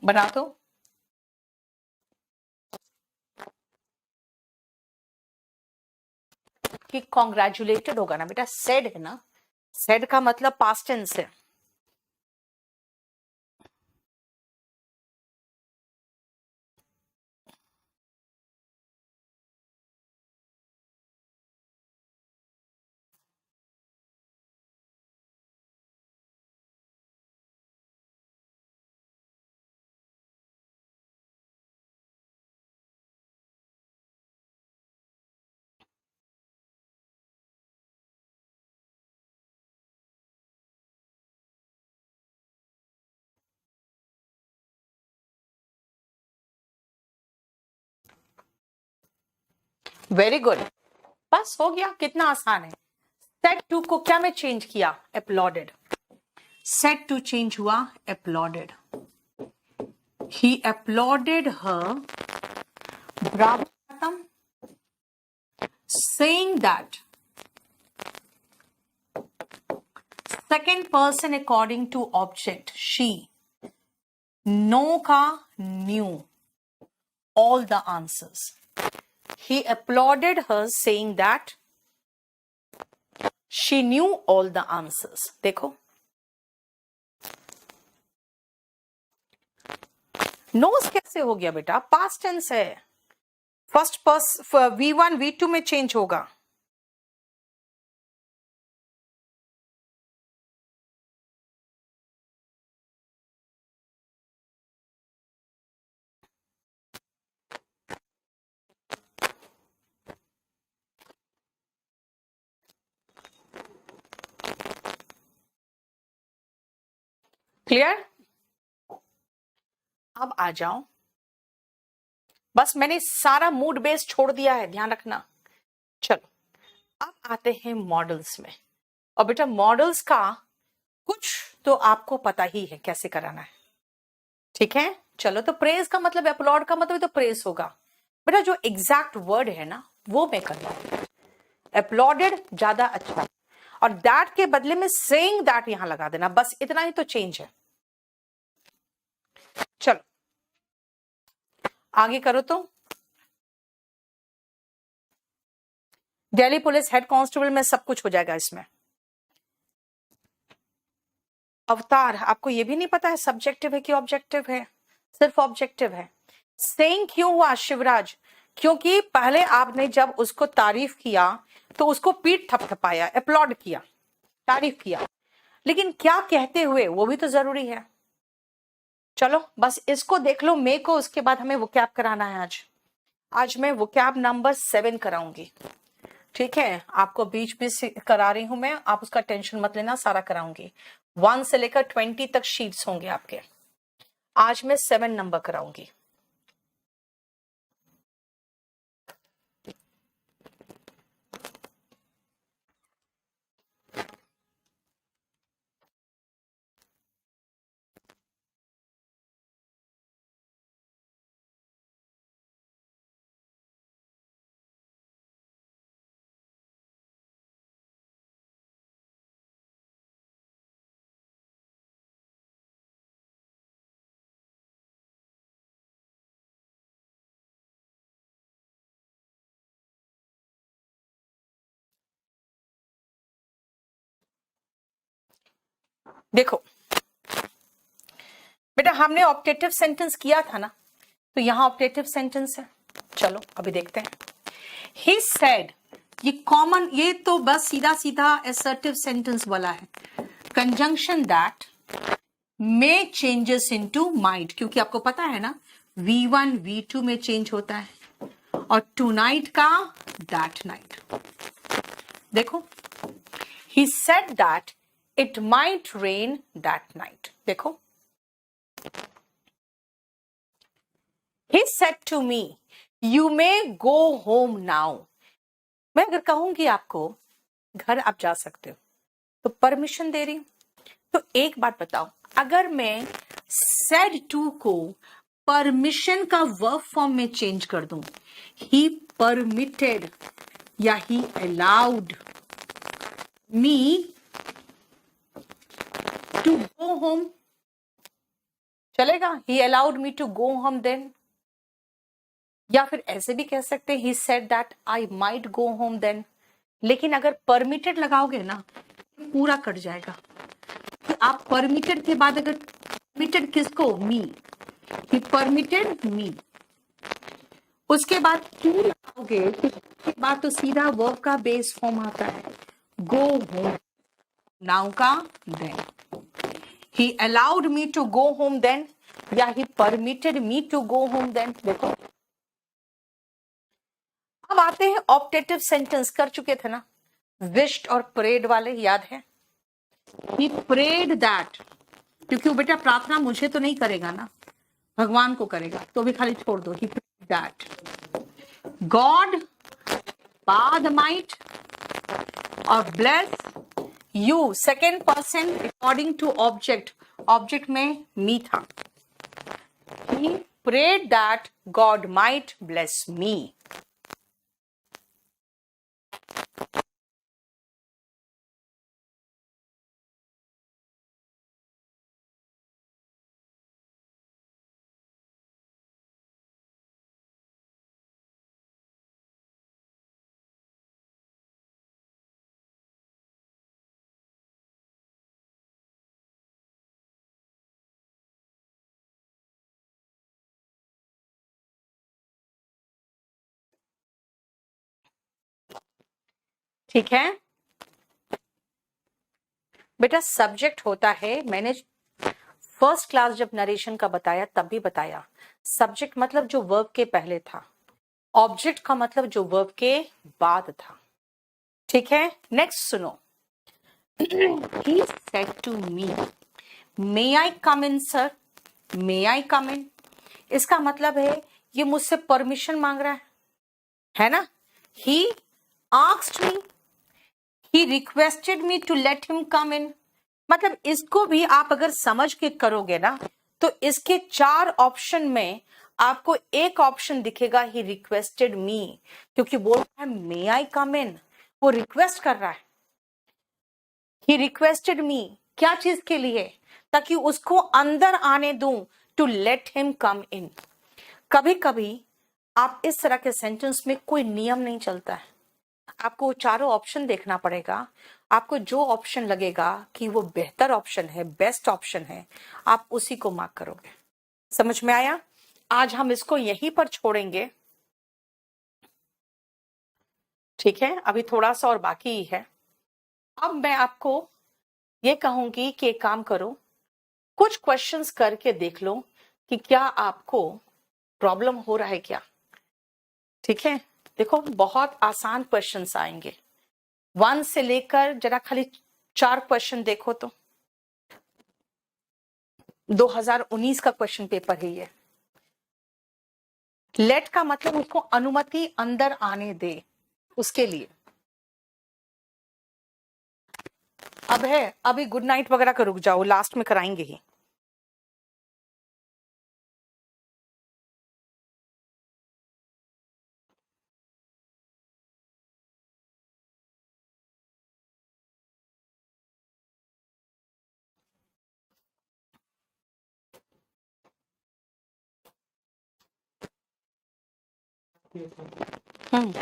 बना दो। कि कॉन्ग्रेचुलेटेड होगा ना बेटा, सेड है ना, सेड का मतलब पास्ट टेंस है, वेरी गुड, बस हो गया, कितना आसान है। सेड टू को क्या में चेंज किया, अपलॉडेड, सेड टू चेंज हुआ अपलॉडेड, ही अपलॉडेड हर, ब्रावो खत्म, saying that second person according to object, she, no ka knew all the answers. He applauded her saying that she knew all the answers. देखो, knows कैसे हो गया बेटा? Past tense है, first person V1 V2 में change होगा. Clear? अब आ जाओ, बस मैंने सारा मूड बेस छोड़ दिया है, ध्यान रखना. चलो अब आते हैं मॉडल्स में. और बेटा मॉडल्स का कुछ तो आपको पता ही है कैसे कराना है, ठीक है? चलो, तो प्रेज का मतलब, अपलॉड का मतलब तो प्रेज होगा. बेटा जो एग्जैक्ट वर्ड है ना वो मैं कर रहा हूं. अपलॉडेड ज्यादा अच्छा, और दैट के बदले में सेइंग दैट यहां लगा देना, बस इतना ही तो चेंज है. चलो आगे करो. तो दिल्ली पुलिस हेड कांस्टेबल में सब कुछ हो जाएगा इसमें. अवतार, आपको ये भी नहीं पता है सब्जेक्टिव है कि ऑब्जेक्टिव है? सिर्फ ऑब्जेक्टिव है. सेइंग क्यों हुआ शिवराज? क्योंकि पहले आपने जब उसको तारीफ किया तो उसको पीठ थपथपाया, अपलॉड किया, तारीफ किया, लेकिन क्या कहते हुए वो भी तो जरूरी है. चलो बस इसको देख लो मे को, उसके बाद हमें वोकैब कराना है. आज मैं वोकैब नंबर 7 कराऊंगी, ठीक है? आपको बीच बीच करा रही हूं मैं, आप उसका टेंशन मत लेना, सारा कराऊंगी. 1 से लेकर 20 तक शीट्स होंगे आपके. आज मैं 7 नंबर कराऊंगी. देखो बेटा, हमने ऑप्टेटिव सेंटेंस किया था ना, तो यहां ऑप्टेटिव सेंटेंस है. चलो अभी देखते हैं. ही सेड, ये कॉमन, ये तो बस सीधा सीधा असर्टिव सेंटेंस वाला है. Conjunction that may changes into might, क्योंकि आपको पता है ना V1 V2 में चेंज होता है, और टू नाइट का दैट नाइट. देखो, he said that it might rain that night. देखो, he said to me you may go home now. मैं अगर कहूंगी आपको घर आप जा सकते हो तो परमिशन दे रही हूं. तो एक बात बताओ, अगर मैं said to को परमिशन का वर्ब फॉर्म में चेंज कर दूं, he permitted या he allowed me to go home, चलेगा? he allowed me to go home then. या फिर ऐसे भी कह सकते हैं he said that I might go home then. लेकिन अगर permitted लगाओगे ना पूरा कट जाएगा. कि आप permitted के बाद अगर permitted किसको? me. he permitted me. उसके बाद to लगाओगे उसके बाद तो सीधा वर्ब का बेस फॉर्म आता है go home. नाउ का then. he allowed me to go home then या he permitted me to go home then. देखो, अब आते हैं ऑप्टेटिव सेंटेंस. कर चुके थे ना विश्ड और प्रेड वाले, याद है? he prayed that, क्योंकि वो बेटा प्रार्थना मुझे तो नहीं करेगा ना, भगवान को करेगा, तो भी खाली छोड़ दो. he prayed that God बाद might और bless you second person according to object. Object में मी था. he prayed that God might bless me. ठीक है बेटा, सब्जेक्ट होता है, मैंने फर्स्ट क्लास जब नरेशन का बताया तब भी बताया, सब्जेक्ट मतलब जो वर्ब के पहले था, ऑब्जेक्ट का मतलब जो वर्ब के बाद था। ठीक है, नेक्स्ट सुनो। He said to me, may I come in sir? May I come in? इसका मतलब है ये मुझसे परमिशन मांग रहा है ना। He asked me, he requested me to let him come in। मतलब इसको भी आप अगर समझ के करोगे ना तो इसके 4 ऑप्शन में आपको एक ऑप्शन दिखेगा ही रिक्वेस्टेड मी, क्योंकि बोल रहा है मे आई कम इन, वो रिक्वेस्ट कर रहा है। ही रिक्वेस्टेड मी, क्या चीज के लिए, ताकि उसको अंदर आने दूं, टू लेट हिम कम इन। कभी कभी आप इस तरह के सेंटेंस में कोई नियम नहीं चलता है, आपको चारों ऑप्शन देखना पड़ेगा, आपको जो ऑप्शन लगेगा कि वो बेहतर ऑप्शन है, बेस्ट ऑप्शन है, आप उसी को मार्क करोगे। समझ में आया? आज हम इसको यहीं पर छोड़ेंगे। ठीक है, अभी थोड़ा सा और बाकी ही है। अब मैं आपको ये कहूंगी कि एक काम करो, कुछ क्वेश्चंस करके देख लो कि क्या आपको प्रॉब्लम हो रहा है क्या। ठीक है, देखो बहुत आसान क्वेश्चंस आएंगे, 1 से लेकर जरा खाली 4 क्वेश्चन देखो तो 2019 का क्वेश्चन पेपर है ये। लेट का मतलब उसको अनुमति अंदर आने दे, उसके लिए। अब है, अभी गुड नाइट वगैरह का रुक जाओ, लास्ट में कराएंगे ही। हम्म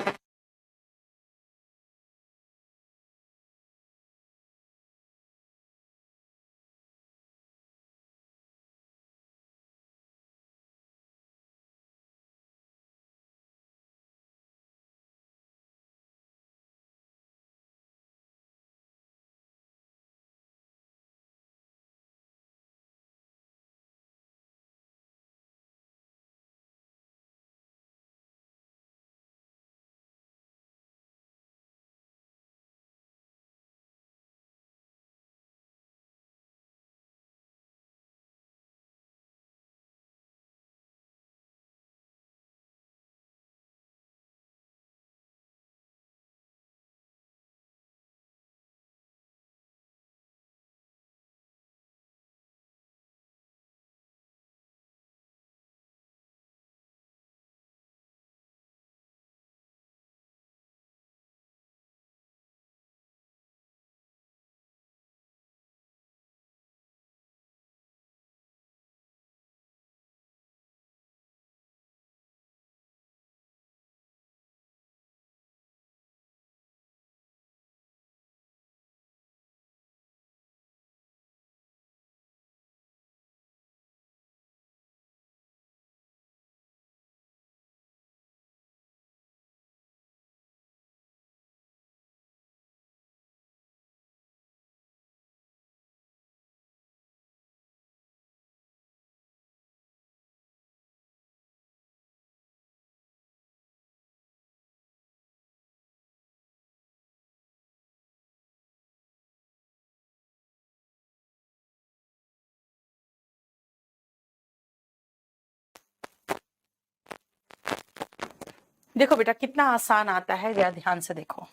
देखो बेटा कितना आसान आता है, जरा ध्यान से देखो।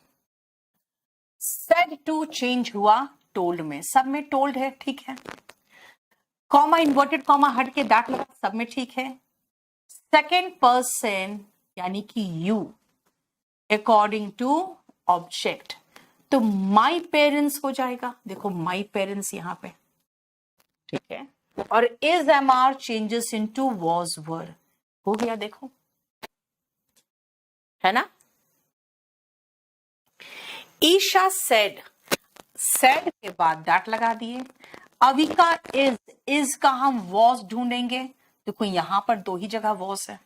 सेड टू चेंज हुआ टोल्ड में, सब में टोल्ड है, ठीक है। कॉमा इन्वर्टेड कॉमा हट के दैट लगा, सब में ठीक है। सेकेंड पर्सन यानी कि यू, अकॉर्डिंग टू ऑब्जेक्ट, तो माई पेरेंट्स हो जाएगा। देखो माई पेरेंट्स यहां पे, ठीक है। और is am are changes into was were, हो गया। देखो है ना। ईशा सेड, सेड के बाद दैट लगा दिए। अविका इज का हम वॉज ढूंढेंगे, देखो यहां पर 2 ही जगह वॉज है।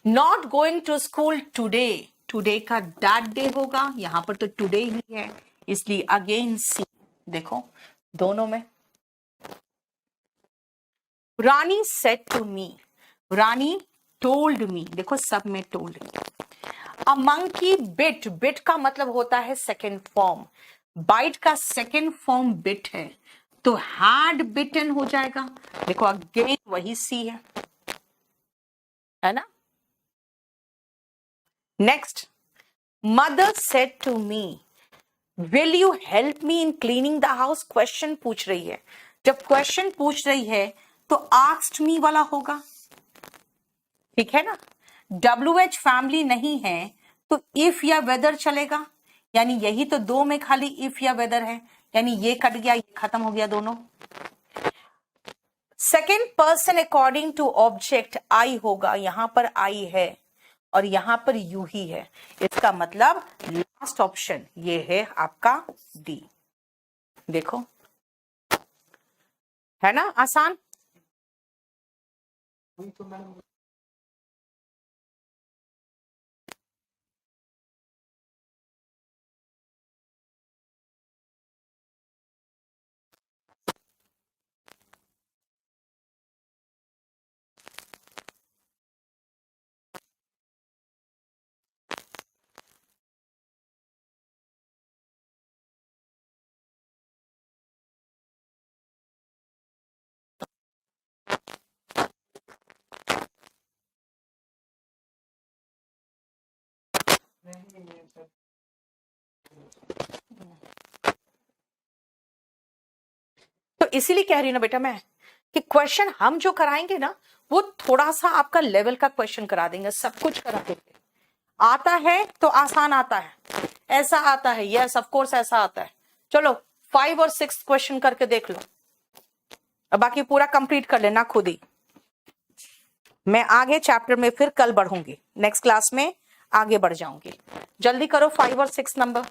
Not going to school today, today का दैट डे होगा, यहां पर तो टुडे ही है, इसलिए अगेन सी। देखो दोनों में। Rani said to me, Rani told me, देखो सब में told. A monkey bit, bit का मतलब होता है सेकेंड फॉर्म, बाइट का सेकेंड फॉर्म बिट है, तो हैड बिटन हो जाएगा। देखो अगेन वही सी है ना। Next, mother said to me will you help me in cleaning the house, question पूछ रही है। जब क्वेश्चन पूछ रही है तो आस्क्ड मी वाला होगा, ठीक है ना। WH फैमिली नहीं है तो इफ या वेदर चलेगा, यानी यही तो दो में खाली इफ या वेदर है, यानी ये कट गया, ये खत्म हो गया दोनों। Second person according to object I होगा, यहां पर आई है और यहां पर यू ही है, इसका मतलब लास्ट ऑप्शन ये है आपका डी। देखो है ना आसान। तो इसीलिए कह रही हूं ना बेटा मैं कि क्वेश्चन हम जो कराएंगे ना वो थोड़ा सा आपका लेवल का क्वेश्चन करा देंगे, सब कुछ करा देंगे। आता है तो आसान आता है, ऐसा आता है, यस ऑफ कोर्स ऐसा आता है। चलो 5 और 6 क्वेश्चन करके देख लो, अब बाकी पूरा कंप्लीट कर लेना खुद ही। मैं आगे चैप्टर में फिर कल बढ़ूंगी, नेक्स्ट क्लास में आगे बढ़ जाऊंगी। जल्दी करो 5 और 6 नंबर।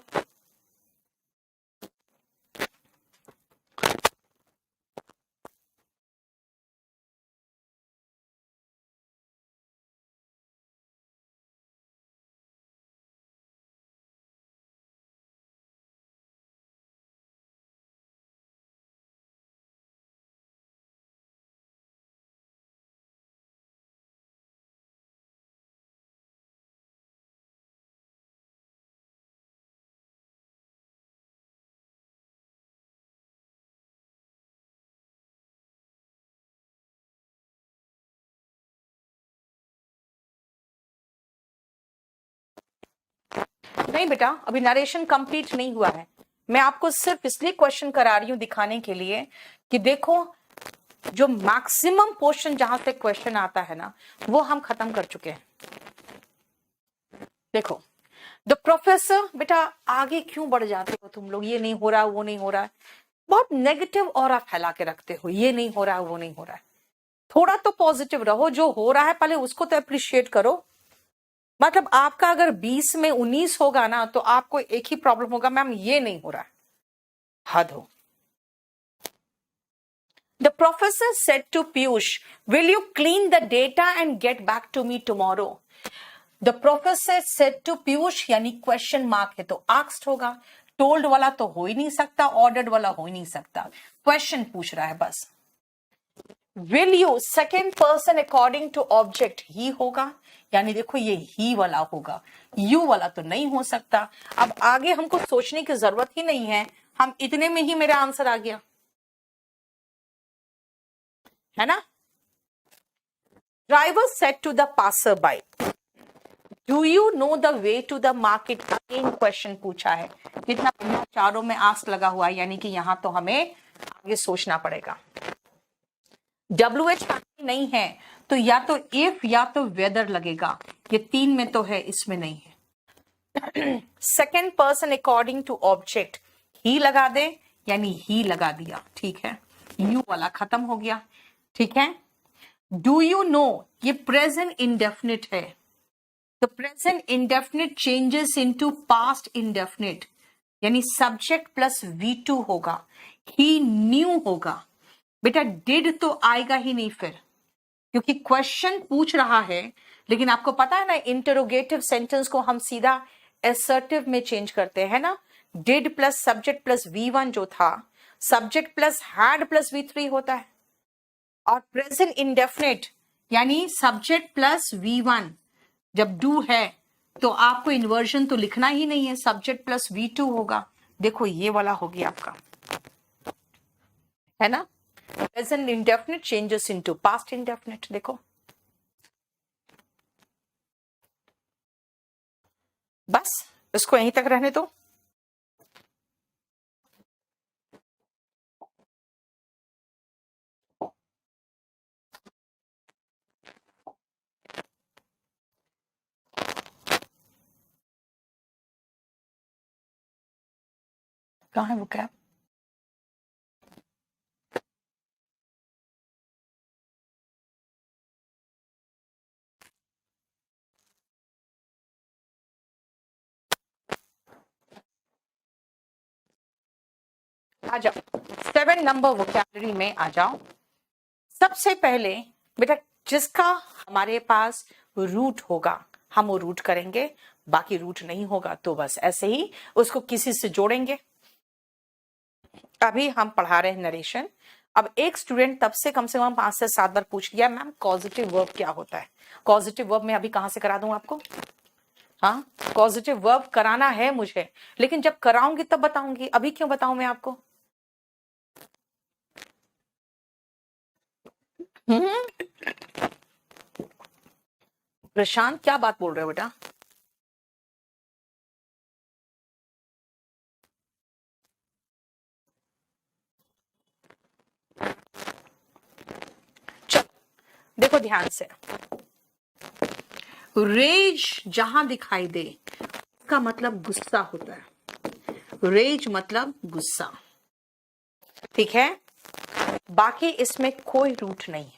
नहीं बेटा अभी नरेशन कंप्लीट नहीं हुआ है, मैं आपको सिर्फ इसलिए क्वेश्चन करा रही हूं दिखाने के लिए कि देखो जो मैक्सिमम पोर्शन जहां से क्वेश्चन आता है ना वो हम खत्म कर चुके हैं। देखो द प्रोफेसर, बेटा आगे क्यों बढ़ जाते हो तुम लोग, ये नहीं हो रहा वो नहीं हो रहा है, बहुत नेगेटिव ऑरा फैला के रखते हो, ये नहीं हो रहा वो नहीं हो रहा है। थोड़ा तो पॉजिटिव रहो, जो हो रहा है पहले उसको तो अप्रिशिएट करो। मतलब आपका अगर 20 में 19 होगा ना तो आपको एक ही प्रॉब्लम होगा, मैम ये नहीं हो रहा है, हद हो। The professor said to Piyush, will you clean the data and get back to me tomorrow? The professor said to Piyush यानी क्वेश्चन मार्क है तो asked होगा, टोल्ड वाला तो हो ही नहीं सकता, ऑर्डर्ड वाला हो ही नहीं सकता, क्वेश्चन पूछ रहा है बस। Will you second person according to object ही होगा, यानी देखो ये ही वाला होगा, यू वाला तो नहीं हो सकता। अब आगे हमको सोचने की जरूरत ही नहीं है, हम इतने में ही मेरा आंसर आ गया है ना। Driver said to the passer by, do you know the way to the market, again question पूछा है। कितना चारों में आस्क लगा हुआ है, यानी कि यहां तो हमें आगे सोचना पड़ेगा। WH फैमिली नहीं है तो या तो इफ या तो वेदर लगेगा, ये 3 में तो है, इसमें नहीं है। Second person according to object ही लगा दे, यानी ही लगा दिया, ठीक है, यू वाला खत्म हो गया, ठीक है। डू यू नो, ये प्रेजेंट इंडेफिनिट है, तो present indefinite changes into past indefinite, यानी सब्जेक्ट प्लस V2 होगा, ही न्यू होगा। बेटा डिड तो आएगा ही नहीं फिर, क्योंकि क्वेश्चन पूछ रहा है लेकिन आपको पता है ना, इंटरोगेटिव सेंटेंस को हम सीधा असर्टिव में चेंज करते हैं ना। Did plus subject plus V1 जो था, subject plus had plus V3 होता है। और प्रेजेंट इंडेफिनिट यानी सब्जेक्ट प्लस V1 जब डू है तो आपको इन्वर्जन तो लिखना ही नहीं है, सब्जेक्ट प्लस V2 होगा। देखो ये वाला हो गया आपका, है ना। Present indefinite changes into past indefinite. देखो बस इसको यहीं तक रहने दो। कहाँ है वो कैप? आ जाओ 7 नंबर वोकैबुलरी में आ जाओ। सबसे पहले बेटा जिसका हमारे पास रूट होगा हम वो रूट करेंगे, बाकी रूट नहीं होगा तो बस ऐसे ही उसको किसी से जोड़ेंगे। अभी हम पढ़ा रहे हैं नरेशन। अब एक स्टूडेंट तब से कम 5 से 7 बार पूछ लिया मैम कॉजेटिव वर्ब क्या होता है। कॉजेटिव वर्ब में अभी कहां से करा दूं आपको? हाँ पॉजिटिव वर्ब कराना है मुझे, लेकिन जब कराऊंगी तब बताऊंगी, अभी क्यों बताऊं मैं आपको? प्रशांत क्या बात बोल रहे हो बेटा? चलो देखो ध्यान से, रेज जहां दिखाई दे का मतलब गुस्सा होता है। रेज मतलब गुस्सा, ठीक है। बाकी इसमें कोई रूट नहीं है,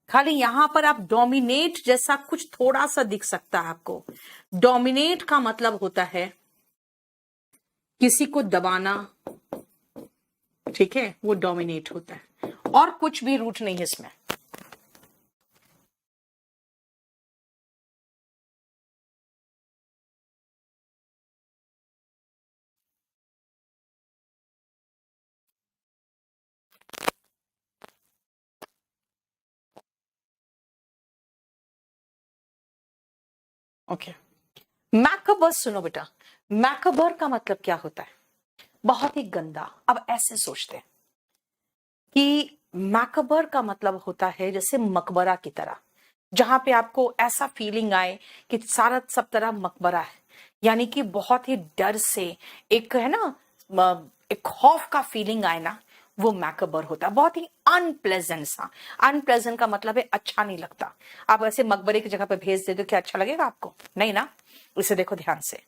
खाली यहां पर आप डोमिनेट जैसा कुछ थोड़ा सा दिख सकता है आपको। डोमिनेट का मतलब होता है किसी को दबाना, ठीक है, वो डोमिनेट होता है, और कुछ भी रूट नहीं है इसमें। ओके मैकबर सुनो बेटा, मैकबर का मतलब क्या होता है? बहुत ही गंदा। अब ऐसे सोचते हैं कि मैकबर का मतलब होता है जैसे मकबरा की तरह, जहां पे आपको ऐसा फीलिंग आए कि सारा सब तरह मकबरा है, यानी कि बहुत ही डर से एक है ना एक खौफ का फीलिंग आए ना, वो मैकबर होता है। बहुत ही अनप्लेजेंट सा। अनप्लेजेंट का मतलब है अच्छा नहीं लगता। आप ऐसे मकबरे की जगह पे भेज दे दो, क्या अच्छा लगेगा आपको? नहीं ना। इसे देखो ध्यान से,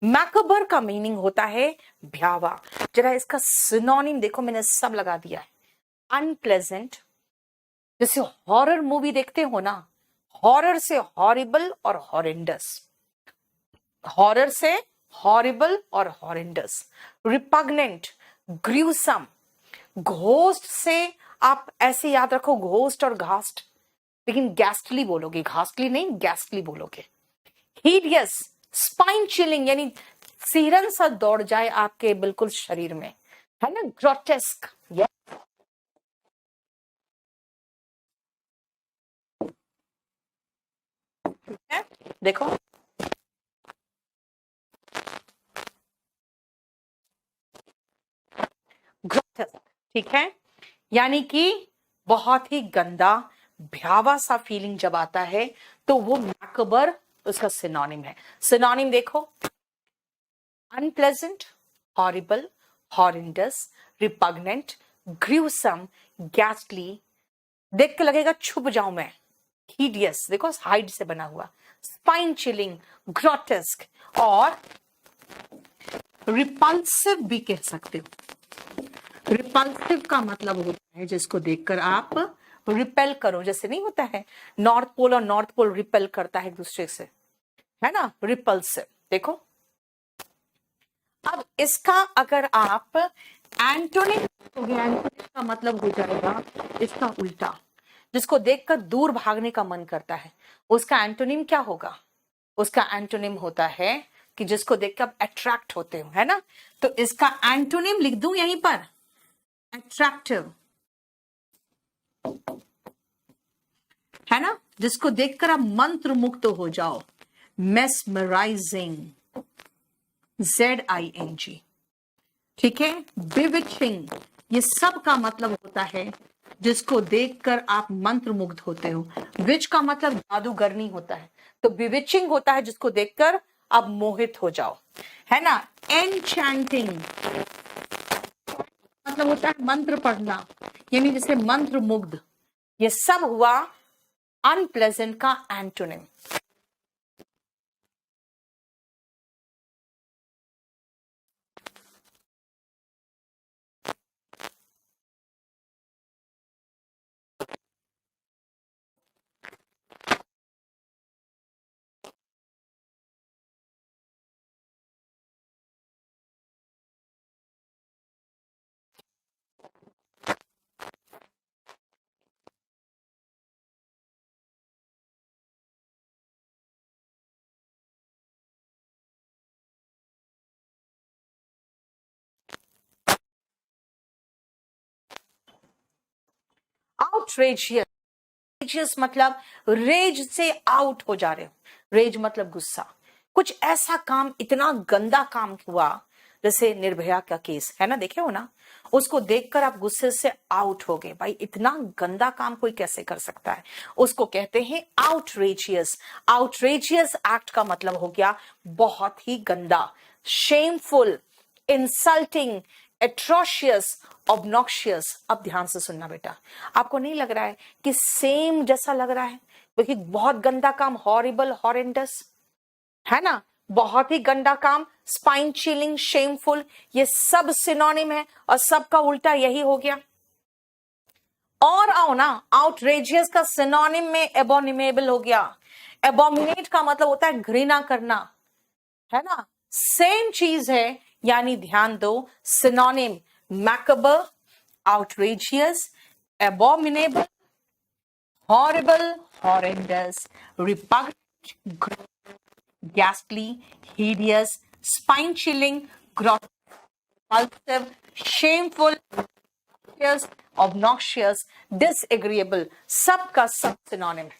मैकबर का मीनिंग होता है भयावा। जरा इसका सिनोनिम देखो, मैंने सब लगा दिया है। अनप्लेजेंट, जैसे हॉरर मूवी देखते हो ना, हॉरर से हॉरिबल और हॉरेंडस, हॉरर से हॉरिबल और हॉरेंडस। Repugnant, gruesome. घोस्ट से आप ऐसे याद रखो, घोस्ट और घास्ट, लेकिन गैस्टली बोलोगे, घास्टली नहीं गैस्टली बोलोगे। हिडियस, स्पाइन चिलिंग, यानी सिरन सा दौड़ जाए आपके बिल्कुल शरीर में, है ना। ग्रोटेस्क, है देखो। ग्रोटेस्क, ठीक है, यानी कि बहुत ही गंदा भयावा सा फीलिंग जब आता है तो वो मैकबर उसका सिनोनिम है। सिनोनिम देखो, unpleasant, horrible, horrendous, repugnant, gruesome, ghastly, देख के लगेगा छुप जाऊं मैं। हिडियस, देखो हाइड से बना हुआ, स्पाइन चिलिंग, ग्रोटेस्क, और रिपल्सिव भी कह सकते हो। रिपल्सिव का मतलब होता है जिसको देखकर आप रिपेल करो, जैसे नहीं होता है नॉर्थ पोल और नॉर्थ पोल रिपेल करता है एक दूसरे से, है ना, रिपल्सिव। देखो अब इसका अगर आप एंटोनिम, एंटोनिम का मतलब हो जाएगा इसका उल्टा, जिसको देखकर दूर भागने का मन करता है, उसका एंटोनिम क्या होगा? उसका एंटोनिम होता है कि जिसको देखकर आप अट्रैक्ट होते हो, है ना? तो इसका एंटोनिम लिख दूं यहीं पर, अट्रैक्टिव, है ना? जिसको देखकर आप मंत्र मुक्त हो जाओ, मेस्मराइजिंग, ZING, ठीक है? बिविचिंग, ये सब का मतलब होता है जिसको देखकर आप मंत्र मुग्ध होते हो। विच का मतलब जादूगरनी होता है, तो बिविचिंग होता है जिसको देखकर आप मोहित हो जाओ, है ना? एनचैंटिंग मतलब होता है मंत्र पढ़ना, यानी जैसे मंत्र मुग्ध। ये सब हुआ अनप्लेजेंट का एंटोनिम। आउटरेजियस, रेजियस मतलब रेज से आउट हो जा रहे हो, रेज मतलब गुस्सा। कुछ ऐसा काम, इतना गंदा काम हुआ, जैसे निर्भया का केस है ना, देखे हो ना, उसको देखकर आप गुस्से से आउट हो गए। भाई इतना गंदा काम कोई कैसे कर सकता है, उसको कहते हैं आउटरेजियस। आउटरेजियस एक्ट का मतलब हो गया बहुत ही गंदा, शेमफुल, इंसल्टिंग, एट्रोशियस, ऑब्नॉक्शियस। अब ध्यान से सुनना बेटा, आपको नहीं लग रहा है कि सेम जैसा लग रहा है? क्योंकि बहुत गंदा काम हॉरिबल, हॉरेंडस, है ना? बहुत ही गंदा काम स्पाइन चिलिंग, शेमफुल, ये सब सिनोनिम है और सबका उल्टा यही हो गया। और आओ ना, आउटरेजियस का सिनोनिम में एबोनिमेबल हो गया। एबोमिनेट का मतलब होता है घृणा करना, है ना? सेम चीज है, यानी ध्यान दो, synonym macabre, outrageous, abominable, horrible, horrendous, repugnant, ghastly, hideous, spine-chilling, repulsive, shameful, obnoxious, disagreeable, सब का सब सिनोनिम है,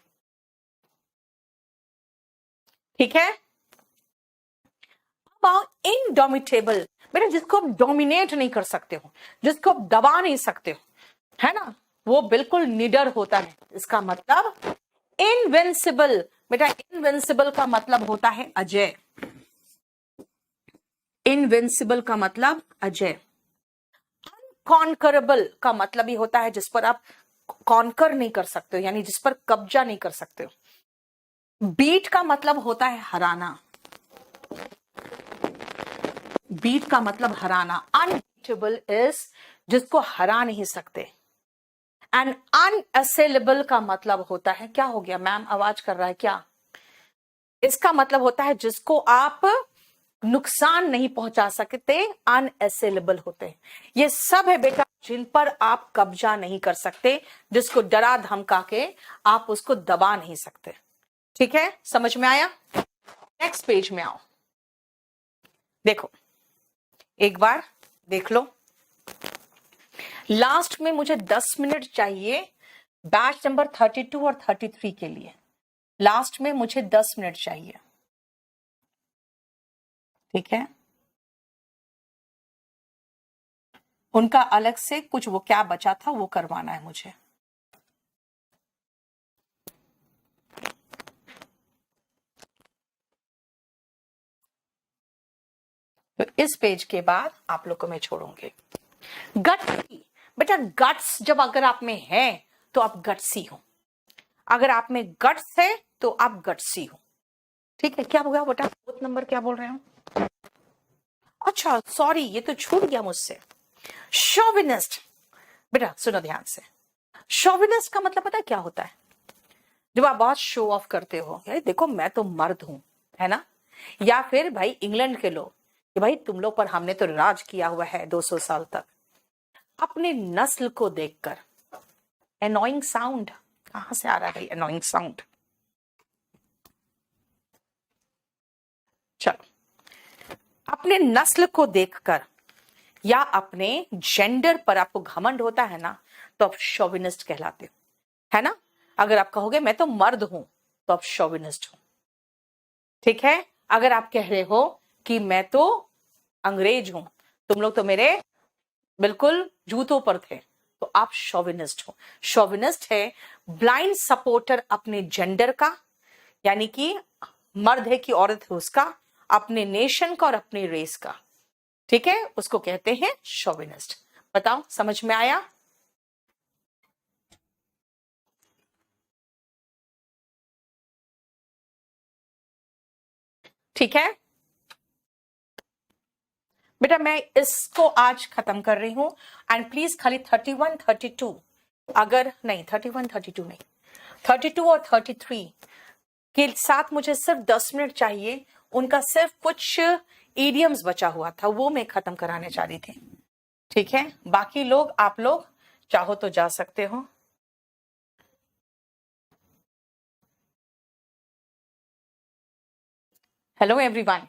ठीक है? इनडोमिटेबल, बेटा जिसको आप डोमिनेट नहीं कर सकते हो, जिसको आप दबा नहीं सकते हो, है ना, वो बिल्कुल निडर होता है। इसका मतलब इनविंसिबल, बेटा इनविंसिबल का मतलब होता है अजय। इनविंसिबल का मतलब अजय। अनकॉन्करेबल का मतलब ही होता है जिस पर आप कॉन्कर नहीं कर सकते हो, यानी जिस पर कब्जा नहीं कर सकते हो। बीट का मतलब होता है हराना, बीट का मतलब हराना। अनबीटेबल इज जिसको हरा नहीं सकते। एंड अनअसेलेबल का मतलब होता है, क्या हो गया मैम, आवाज कर रहा है क्या? इसका मतलब होता है जिसको आप नुकसान नहीं पहुंचा सकते, अनअसेलेबल होते हैं। ये सब है बेटा जिन पर आप कब्जा नहीं कर सकते, जिसको डरा धमका के आप उसको दबा नहीं सकते। ठीक है, समझ में आया? नेक्स्ट पेज में आओ, देखो एक बार देख लो। लास्ट में मुझे 10 मिनट चाहिए बैच नंबर 32 और 33 के लिए। लास्ट में मुझे 10 मिनट चाहिए, ठीक है? उनका अलग से कुछ वो क्या बचा था वो करवाना है मुझे। तो इस पेज के बाद आप लोग को मैं छोड़ूंगी। गट्सी, बेटा गट्स जब अगर आप में है तो आप गट्सी हो। अगर आप में गट्स है तो आप गट्सी हो, ठीक है? क्या हो गया बेटा, फोर्थ नंबर क्या बोल रहे हो? अच्छा सॉरी, ये तो छूट गया मुझसे। शोविनिस्ट, बेटा सुनो ध्यान से। शोविनिस्ट का मतलब पता है क्या होता है? जब आप बहुत शो ऑफ करते हो, यार देखो मैं तो मर्द हूं, है ना? या फिर भाई इंग्लैंड के लोग कि भाई तुम लोग पर हमने तो राज किया हुआ है 200 साल तक। अपने नस्ल को देखकर, एनोइंग साउंड, कहां से आ रहा है अनोइंग साउंड? चलो, अपने नस्ल को देखकर या अपने जेंडर पर आपको घमंड होता है ना, तो आप शोविनिस्ट कहलाते हो, है ना? अगर आप कहोगे मैं तो मर्द हूं, तो आप शोविनिस्ट हो, ठीक है? अगर आप कह रहे हो कि मैं तो अंग्रेज हूं, तुम लोग तो मेरे बिल्कुल जूतों पर थे, तो आप शोविनिस्ट हो। शोविनिस्ट है ब्लाइंड सपोर्टर अपने जेंडर का, यानी कि मर्द है कि औरत है उसका, अपने नेशन का और अपने रेस का, ठीक है? उसको कहते हैं शोविनिस्ट। बताओ, समझ में आया? ठीक है बेटा, मैं इसको आज खत्म कर रही हूं। एंड प्लीज खाली 31, 32, अगर नहीं 31, 32 नहीं, 32 और 33 के साथ मुझे सिर्फ 10 मिनट चाहिए। उनका सिर्फ कुछ इडियम्स बचा हुआ था, वो मैं खत्म कराने जा रही थी, ठीक है? बाकी लोग, आप लोग चाहो तो जा सकते हो। Hello everyone.